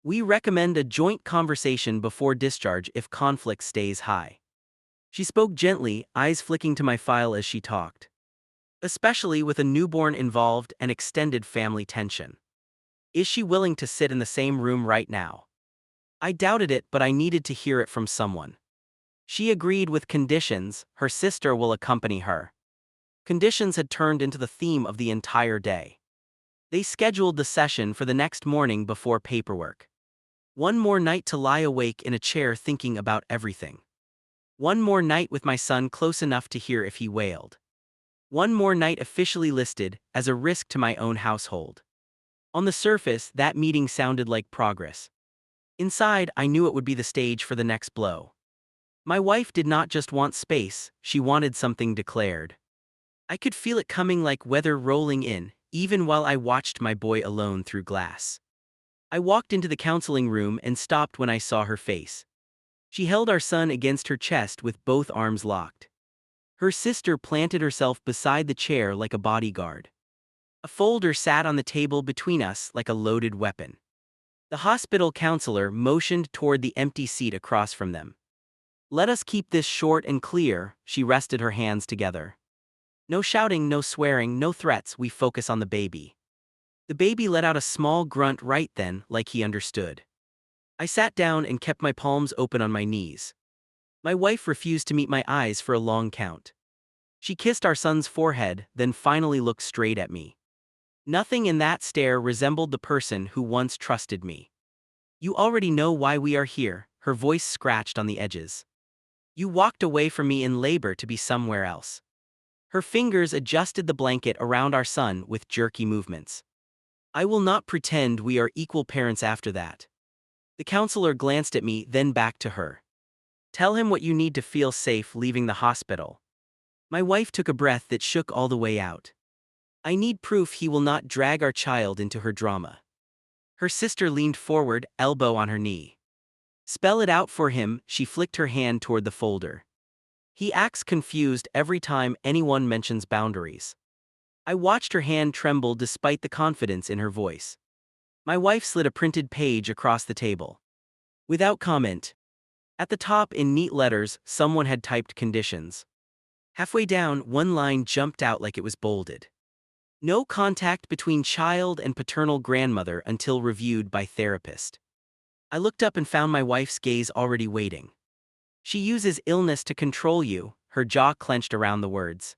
A: We recommend a joint conversation before discharge if conflict stays high. She spoke gently, eyes flicking to my file as she talked. Especially with a newborn involved and extended family tension. Is she willing to sit in the same room right now? I doubted it, but I needed to hear it from someone. She agreed with conditions. Her sister will accompany her. Conditions had turned into the theme of the entire day. They scheduled the session for the next morning before paperwork. One more night to lie awake in a chair thinking about everything. One more night with my son close enough to hear if he wailed. One more night officially listed as a risk to my own household. On the surface, that meeting sounded like progress. Inside, I knew it would be the stage for the next blow. My wife did not just want space, she wanted something declared. I could feel it coming like weather rolling in, even while I watched my boy alone through glass. I walked into the counseling room and stopped when I saw her face. She held our son against her chest with both arms locked. Her sister planted herself beside the chair like a bodyguard. A folder sat on the table between us like a loaded weapon. The hospital counselor motioned toward the empty seat across from them. Let us keep this short and clear, she rested her hands together. No shouting, no swearing, no threats, we focus on the baby. The baby let out a small grunt right then, like he understood. I sat down and kept my palms open on my knees. My wife refused to meet my eyes for a long count. She kissed our son's forehead, then finally looked straight at me. Nothing in that stare resembled the person who once trusted me. You already know why we are here, her voice scratched on the edges. You walked away from me in labor to be somewhere else. Her fingers adjusted the blanket around our son with jerky movements. I will not pretend we are equal parents after that. The counselor glanced at me, then back to her. Tell him what you need to feel safe leaving the hospital. My wife took a breath that shook all the way out. I need proof he will not drag our child into her drama. Her sister leaned forward, elbow on her knee. Spell it out for him, she flicked her hand toward the folder. He acts confused every time anyone mentions boundaries. I watched her hand tremble despite the confidence in her voice. My wife slid a printed page across the table. Without comment. At the top in neat letters, someone had typed conditions. Halfway down, one line jumped out like it was bolded. No contact between child and paternal grandmother until reviewed by therapist. I looked up and found my wife's gaze already waiting. She uses illness to control you, her jaw clenched around the words.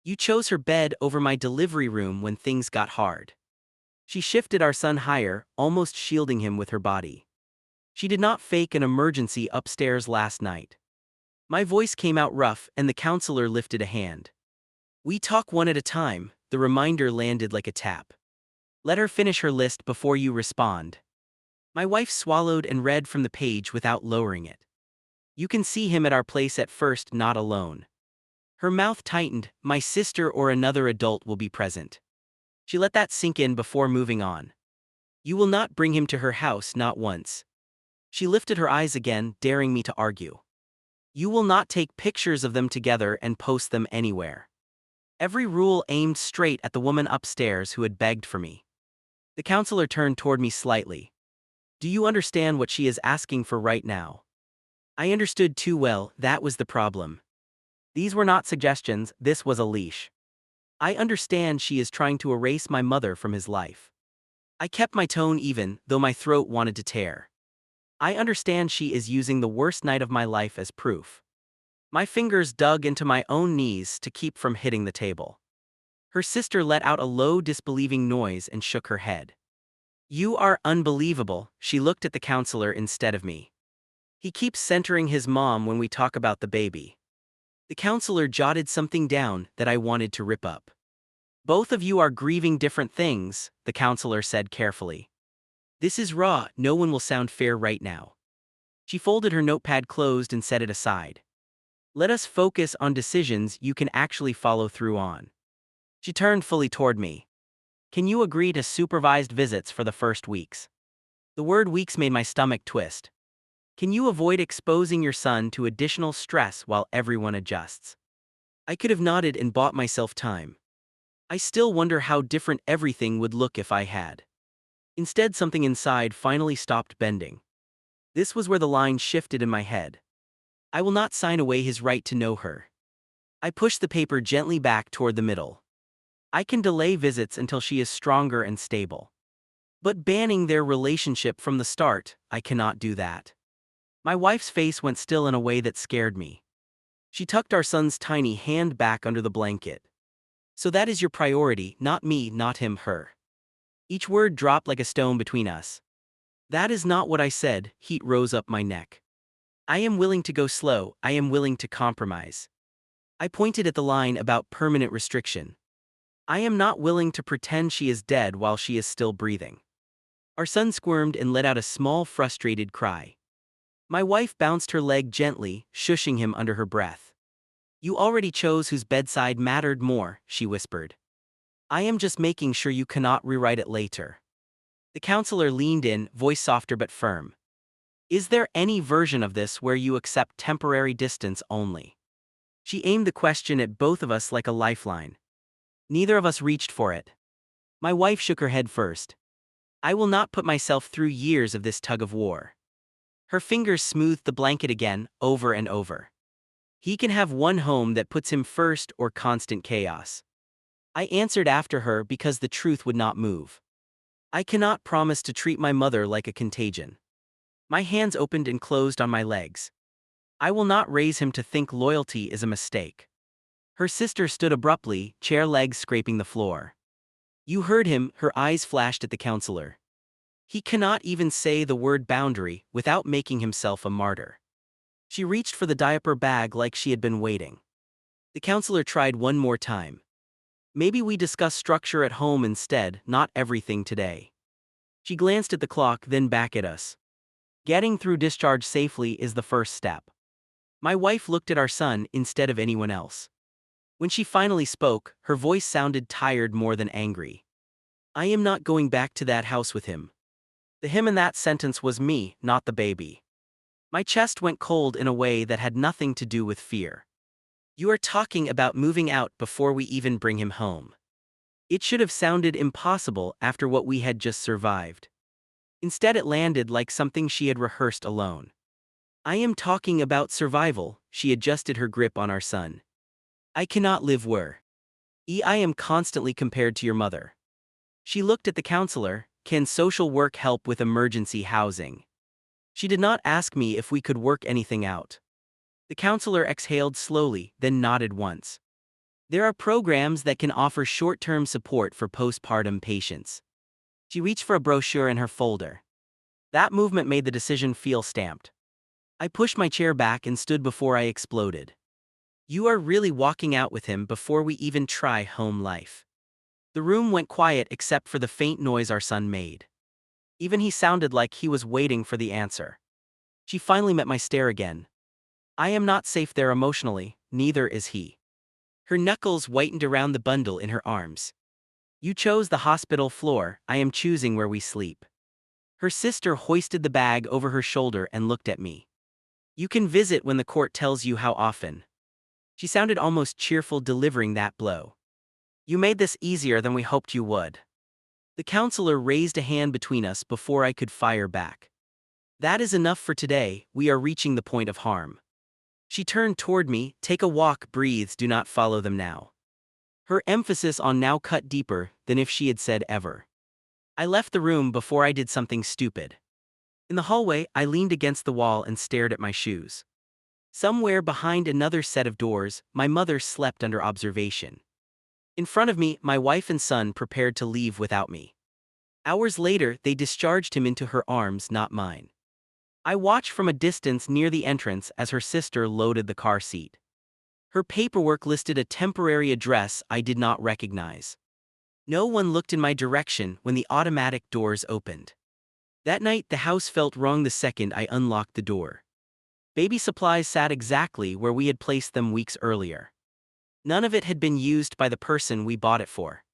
A: You chose her bed over my delivery room when things got hard. She shifted our son higher, almost shielding him with her body. She did not fake an emergency upstairs last night. My voice came out rough and the counselor lifted a hand. We talk one at a time, the reminder landed like a tap. Let her finish her list before you respond. My wife swallowed and read from the page without lowering it. You can see him at our place at first, not alone. Her mouth tightened, my sister or another adult will be present. She let that sink in before moving on. You will not bring him to her house, not once. She lifted her eyes again, daring me to argue. You will not take pictures of them together and post them anywhere. Every rule aimed straight at the woman upstairs who had begged for me. The counselor turned toward me slightly. Do you understand what she is asking for right now? I understood too well, that was the problem. These were not suggestions, this was a leash. I understand she is trying to erase my mother from his life. I kept my tone even, though my throat wanted to tear. I understand she is using the worst night of my life as proof. My fingers dug into my own knees to keep from hitting the table. Her sister let out a low, disbelieving noise and shook her head. You are unbelievable, she looked at the counselor instead of me. He keeps centering his mom when we talk about the baby. The counselor jotted something down that I wanted to rip up. Both of you are grieving different things, the counselor said carefully. This is raw, no one will sound fair right now. She folded her notepad closed and set it aside. Let us focus on decisions you can actually follow through on. She turned fully toward me. Can you agree to supervised visits for the first weeks? The word weeks made my stomach twist. Can you avoid exposing your son to additional stress while everyone adjusts? I could have nodded and bought myself time. I still wonder how different everything would look if I had. Instead, something inside finally stopped bending. This was where the line shifted in my head. I will not sign away his right to know her. I pushed the paper gently back toward the middle. I can delay visits until she is stronger and stable. But banning their relationship from the start, I cannot do that. My wife's face went still in a way that scared me. She tucked our son's tiny hand back under the blanket. So that is your priority, not me, not him, her. Each word dropped like a stone between us. That is not what I said, heat rose up my neck. I am willing to go slow, I am willing to compromise. I pointed at the line about permanent restriction. I am not willing to pretend she is dead while she is still breathing. Our son squirmed and let out a small frustrated cry. My wife bounced her leg gently, shushing him under her breath. You already chose whose bedside mattered more, she whispered. I am just making sure you cannot rewrite it later. The counselor leaned in, voice softer but firm. Is there any version of this where you accept temporary distance only? She aimed the question at both of us like a lifeline. Neither of us reached for it. My wife shook her head first. I will not put myself through years of this tug of war. Her fingers smoothed the blanket again, over and over. He can have one home that puts him first or constant chaos. I answered after her because the truth would not move. I cannot promise to treat my mother like a contagion. My hands opened and closed on my legs. I will not raise him to think loyalty is a mistake. Her sister stood abruptly, chair legs scraping the floor. You heard him, her eyes flashed at the counselor. He cannot even say the word boundary without making himself a martyr. She reached for the diaper bag like she had been waiting. The counselor tried one more time. Maybe we discuss structure at home instead, not everything today. She glanced at the clock, then back at us. Getting through discharge safely is the first step. My wife looked at our son instead of anyone else. When she finally spoke, her voice sounded tired more than angry. I am not going back to that house with him. The him in that sentence was me, not the baby. My chest went cold in a way that had nothing to do with fear. You are talking about moving out before we even bring him home. It should have sounded impossible after what we had just survived. Instead, it landed like something she had rehearsed alone. I am talking about survival, she adjusted her grip on our son. I cannot live where I am constantly compared to your mother. She looked at the counselor. Can social work help with emergency housing? She did not ask me if we could work anything out. The counselor exhaled slowly, then nodded once. There are programs that can offer short-term support for postpartum patients. She reached for a brochure in her folder. That movement made the decision feel stamped. I pushed my chair back and stood before I exploded. You are really walking out with him before we even try home life. The room went quiet except for the faint noise our son made. Even he sounded like he was waiting for the answer. She finally met my stare again. I am not safe there emotionally, neither is he. Her knuckles whitened around the bundle in her arms. You chose the hospital floor, I am choosing where we sleep. Her sister hoisted the bag over her shoulder and looked at me. You can visit when the court tells you how often. She sounded almost cheerful delivering that blow. You made this easier than we hoped you would. The counselor raised a hand between us before I could fire back. That is enough for today, we are reaching the point of harm. She turned toward me, take a walk, breathe, do not follow them now. Her emphasis on now cut deeper than if she had said ever. I left the room before I did something stupid. In the hallway, I leaned against the wall and stared at my shoes. Somewhere behind another set of doors, my mother slept under observation. In front of me, my wife and son prepared to leave without me. Hours later, they discharged him into her arms, not mine. I watched from a distance near the entrance as her sister loaded the car seat. Her paperwork listed a temporary address I did not recognize. No one looked in my direction when the automatic doors opened. That night, the house felt wrong the second I unlocked the door. Baby supplies sat exactly where we had placed them weeks earlier. None of it had been used by the person we bought it for.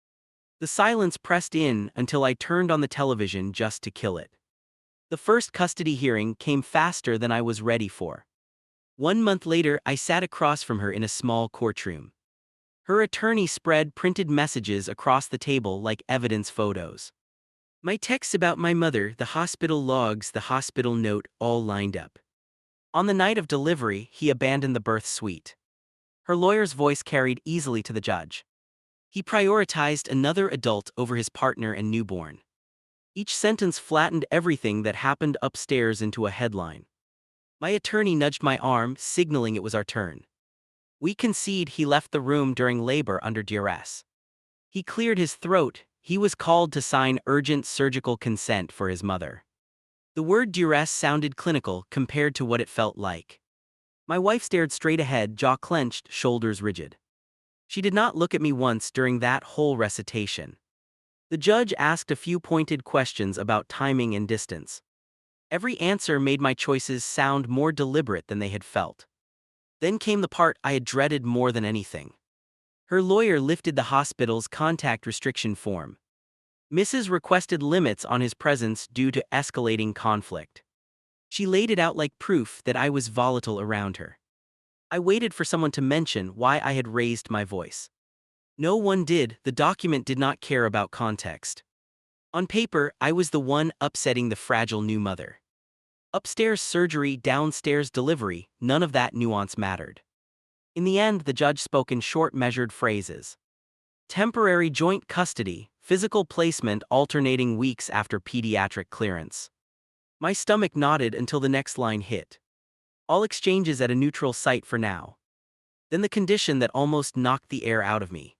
A: The silence pressed in until I turned on the television just to kill it. The first custody hearing came faster than I was ready for. 1 month later, I sat across from her in a small courtroom. Her attorney spread printed messages across the table like evidence photos. My texts about my mother, the hospital logs, the hospital note, all lined up. On the night of delivery, he abandoned the birth suite. Her lawyer's voice carried easily to the judge. He prioritized another adult over his partner and newborn. Each sentence flattened everything that happened upstairs into a headline. My attorney nudged my arm, signaling it was our turn. We concede he left the room during labor under duress. He cleared his throat. He was called to sign urgent surgical consent for his mother. The word duress sounded clinical compared to what it felt like. My wife stared straight ahead, jaw clenched, shoulders rigid. She did not look at me once during that whole recitation. The judge asked a few pointed questions about timing and distance. Every answer made my choices sound more deliberate than they had felt. Then came the part I had dreaded more than anything. Her lawyer lifted the hospital's contact restriction form. Mrs. requested limits on his presence due to escalating conflict. She laid it out like proof that I was volatile around her. I waited for someone to mention why I had raised my voice. No one did. The document did not care about context. On paper, I was the one upsetting the fragile new mother. Upstairs surgery, downstairs delivery, none of that nuance mattered. In the end, the judge spoke in short, measured phrases. Temporary joint custody, physical placement alternating weeks after pediatric clearance. My stomach nodded until the next line hit. All exchanges at a neutral site for now. Then the condition that almost knocked the air out of me.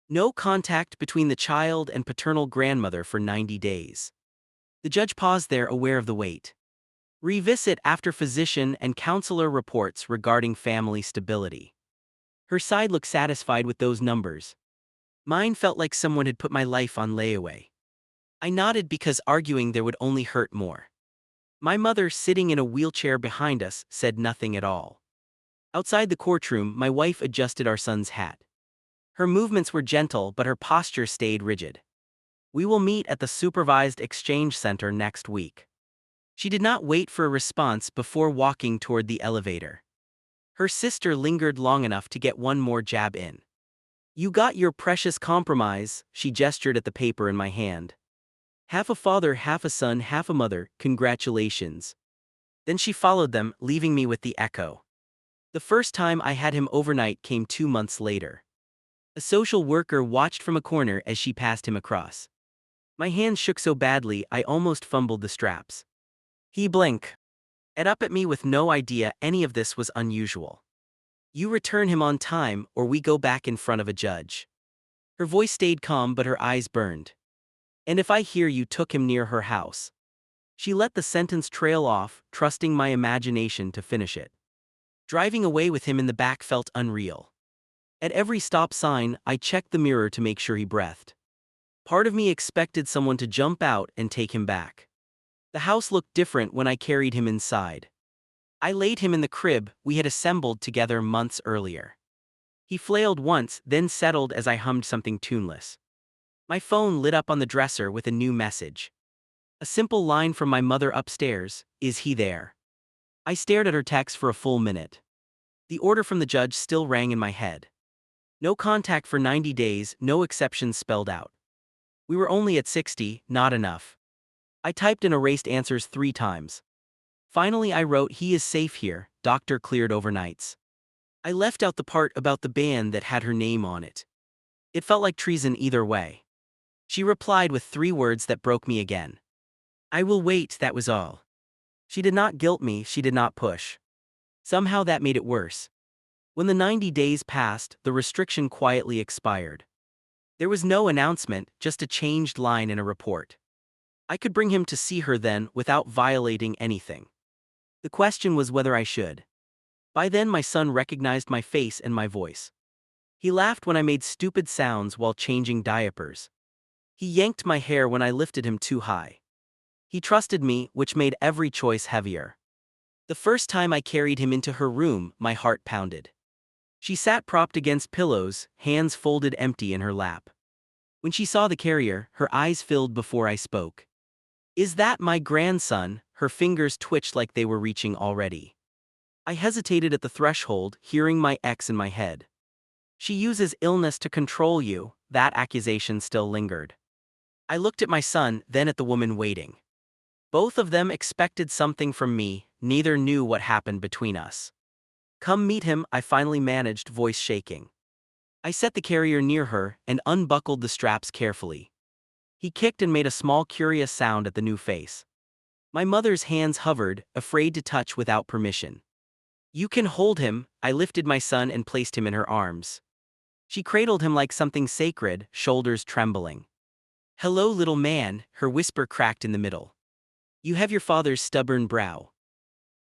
A: No contact between the child and paternal grandmother for 90 days. The judge paused there, aware of the weight. Revisit after physician and counselor reports regarding family stability. Her side looked satisfied with those numbers. Mine felt like someone had put my life on layaway. I nodded because arguing there would only hurt more. My mother, sitting in a wheelchair behind us, said nothing at all. Outside the courtroom, my wife adjusted our son's hat. Her movements were gentle, but her posture stayed rigid. We will meet at the supervised exchange center next week. She did not wait for a response before walking toward the elevator. Her sister lingered long enough to get one more jab in. You got your precious compromise, she gestured at the paper in my hand. Half a father, half a son, half a mother, congratulations. Then she followed them, leaving me with the echo. The first time I had him overnight came 2 months later. A social worker watched from a corner as she passed him across. My hands shook so badly I almost fumbled the straps. He blinked up at me with no idea any of this was unusual. You return him on time or we go back in front of a judge. Her voice stayed calm but her eyes burned. And if I hear you took him near her house. She let the sentence trail off, trusting my imagination to finish it. Driving away with him in the back felt unreal. At every stop sign, I checked the mirror to make sure he breathed. Part of me expected someone to jump out and take him back. The house looked different when I carried him inside. I laid him in the crib we had assembled together months earlier. He flailed once, then settled as I hummed something tuneless. My phone lit up on the dresser with a new message. A simple line from my mother upstairs, "Is he there?" I stared at her text for a full minute. The order from the judge still rang in my head. No contact for 90 days, no exceptions spelled out. We were only at 60, not enough. I typed and erased answers 3 times. Finally I wrote, "He is safe here, doctor cleared overnights." I left out the part about the band that had her name on it. It felt like treason either way. She replied with 3 words that broke me again. I will wait, that was all. She did not guilt me, she did not push. Somehow that made it worse. When the 90 days passed, the restriction quietly expired. There was no announcement, just a changed line in a report. I could bring him to see her then without violating anything. The question was whether I should. By then my son recognized my face and my voice. He laughed when I made stupid sounds while changing diapers. He yanked my hair when I lifted him too high. He trusted me, which made every choice heavier. The first time I carried him into her room, my heart pounded. She sat propped against pillows, hands folded empty in her lap. When she saw the carrier, her eyes filled before I spoke. "Is that my grandson?" Her fingers twitched like they were reaching already. I hesitated at the threshold, hearing my ex in my head. "She uses illness to control you," that accusation still lingered. I looked at my son, then at the woman waiting. Both of them expected something from me, neither knew what happened between us. "Come meet him," I finally managed, voice shaking. I set the carrier near her and unbuckled the straps carefully. He kicked and made a small curious sound at the new face. My mother's hands hovered, afraid to touch without permission. "You can hold him." I lifted my son and placed him in her arms. She cradled him like something sacred, shoulders trembling. "Hello, little man," her whisper cracked in the middle. "You have your father's stubborn brow."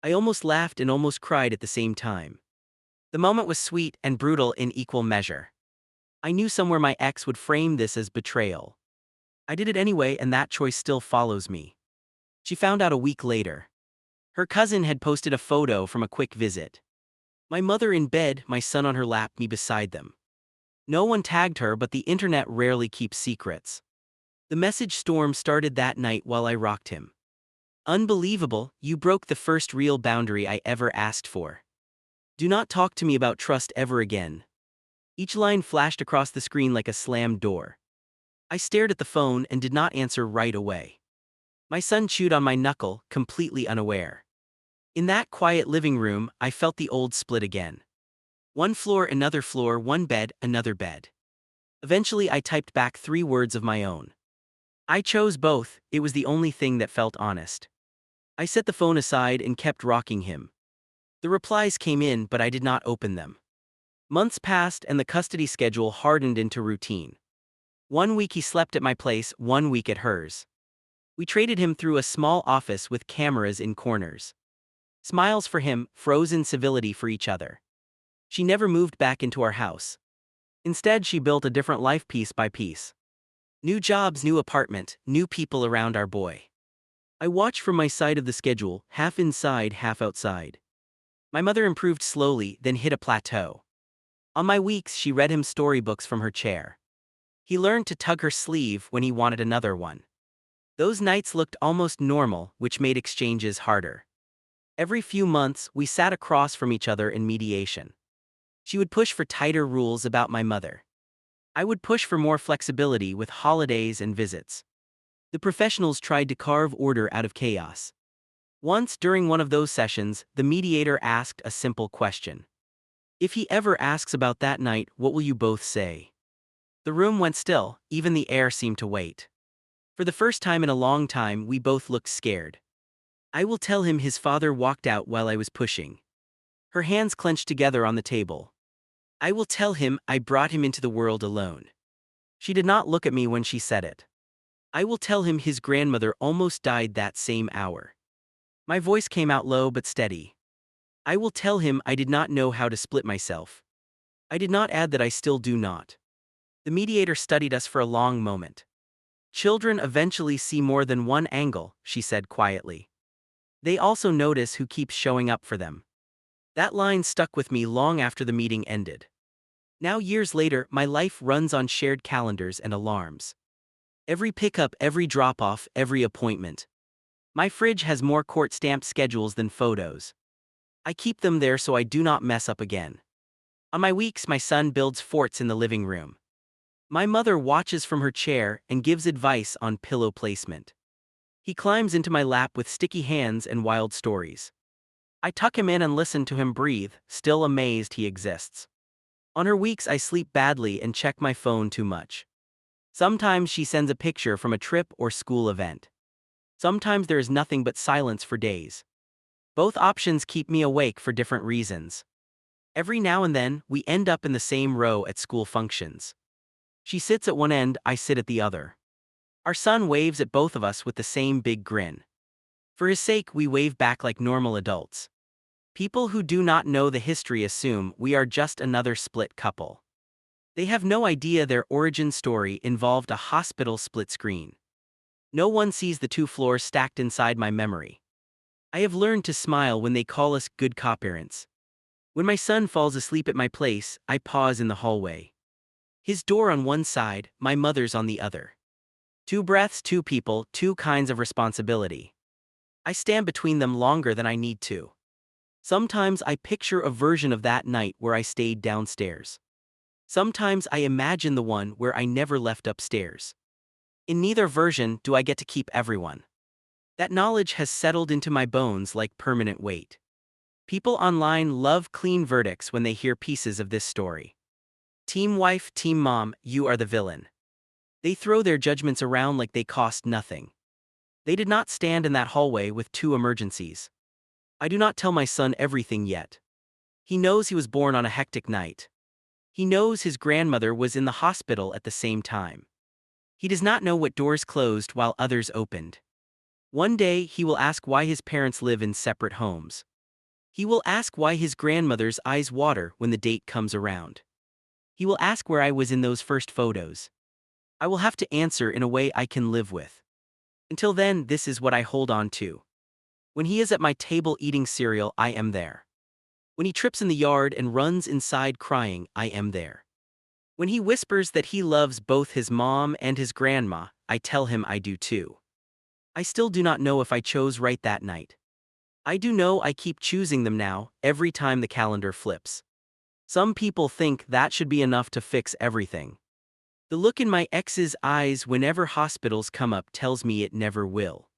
A: I almost laughed and almost cried at the same time. The moment was sweet and brutal in equal measure. I knew somewhere my ex would frame this as betrayal. I did it anyway, and that choice still follows me. She found out a week later. Her cousin had posted a photo from a quick visit. My mother in bed, my son on her lap, me beside them. No one tagged her, but the internet rarely keeps secrets. The message storm started that night while I rocked him. "Unbelievable, you broke the first real boundary I ever asked for. Do not talk to me about trust ever again." Each line flashed across the screen like a slammed door. I stared at the phone and did not answer right away. My son chewed on my knuckle, completely unaware. In that quiet living room, I felt the old split again. One floor, another floor, one bed, another bed. Eventually, I typed back 3 words of my own. I chose both, it was the only thing that felt honest. I set the phone aside and kept rocking him. The replies came in, but I did not open them. Months passed and the custody schedule hardened into routine. 1 week he slept at my place, 1 week at hers. We traded him through a small office with cameras in corners. Smiles for him, frozen civility for each other. She never moved back into our house. Instead, she built a different life piece by piece. New jobs, new apartment, new people around our boy. I watched from my side of the schedule, half inside, half outside. My mother improved slowly, then hit a plateau. On my weeks, she read him storybooks from her chair. He learned to tug her sleeve when he wanted another one. Those nights looked almost normal, which made exchanges harder. Every few months, we sat across from each other in mediation. She would push for tighter rules about my mother. I would push for more flexibility with holidays and visits. The professionals tried to carve order out of chaos. Once, during one of those sessions, the mediator asked a simple question. "If he ever asks about that night, what will you both say?" The room went still, even the air seemed to wait. For the first time in a long time, we both looked scared. "I will tell him." His father walked out while I was pushing. Her hands clenched together on the table. "I will tell him I brought him into the world alone." She did not look at me when she said it. "I will tell him his grandmother almost died that same hour." My voice came out low but steady. "I will tell him I did not know how to split myself." I did not add that I still do not. The mediator studied us for a long moment. "Children eventually see more than one angle," she said quietly. "They also notice who keeps showing up for them." That line stuck with me long after the meeting ended. Now, years later, my life runs on shared calendars and alarms. Every pickup, every drop-off, every appointment. My fridge has more court-stamped schedules than photos. I keep them there so I do not mess up again. On my weeks, my son builds forts in the living room. My mother watches from her chair and gives advice on pillow placement. He climbs into my lap with sticky hands and wild stories. I tuck him in and listen to him breathe, still amazed he exists. On her weeks, I sleep badly and check my phone too much. Sometimes she sends a picture from a trip or school event. Sometimes there is nothing but silence for days. Both options keep me awake for different reasons. Every now and then, we end up in the same row at school functions. She sits at one end, I sit at the other. Our son waves at both of us with the same big grin. For his sake, we wave back like normal adults. People who do not know the history assume we are just another split couple. They have no idea their origin story involved a hospital split screen. No one sees the 2 floors stacked inside my memory. I have learned to smile when they call us good co-parents. When my son falls asleep at my place, I pause in the hallway. His door on one side, my mother's on the other. 2 breaths, 2 people, 2 kinds of responsibility. I stand between them longer than I need to. Sometimes I picture a version of that night where I stayed downstairs. Sometimes I imagine the one where I never left upstairs. In neither version do I get to keep everyone. That knowledge has settled into my bones like permanent weight. People online love clean verdicts when they hear pieces of this story. Team wife, team mom, you are the villain. They throw their judgments around like they cost nothing. They did not stand in that hallway with 2 emergencies. I do not tell my son everything yet. He knows he was born on a hectic night. He knows his grandmother was in the hospital at the same time. He does not know what doors closed while others opened. One day he will ask why his parents live in separate homes. He will ask why his grandmother's eyes water when the date comes around. He will ask where I was in those first photos. I will have to answer in a way I can live with. Until then, this is what I hold on to. When he is at my table eating cereal, I am there. When he trips in the yard and runs inside crying, I am there. When he whispers that he loves both his mom and his grandma, I tell him I do too. I still do not know if I chose right that night. I do know I keep choosing them now, every time the calendar flips. Some people think that should be enough to fix everything. The look in my ex's eyes whenever hospitals come up tells me it never will.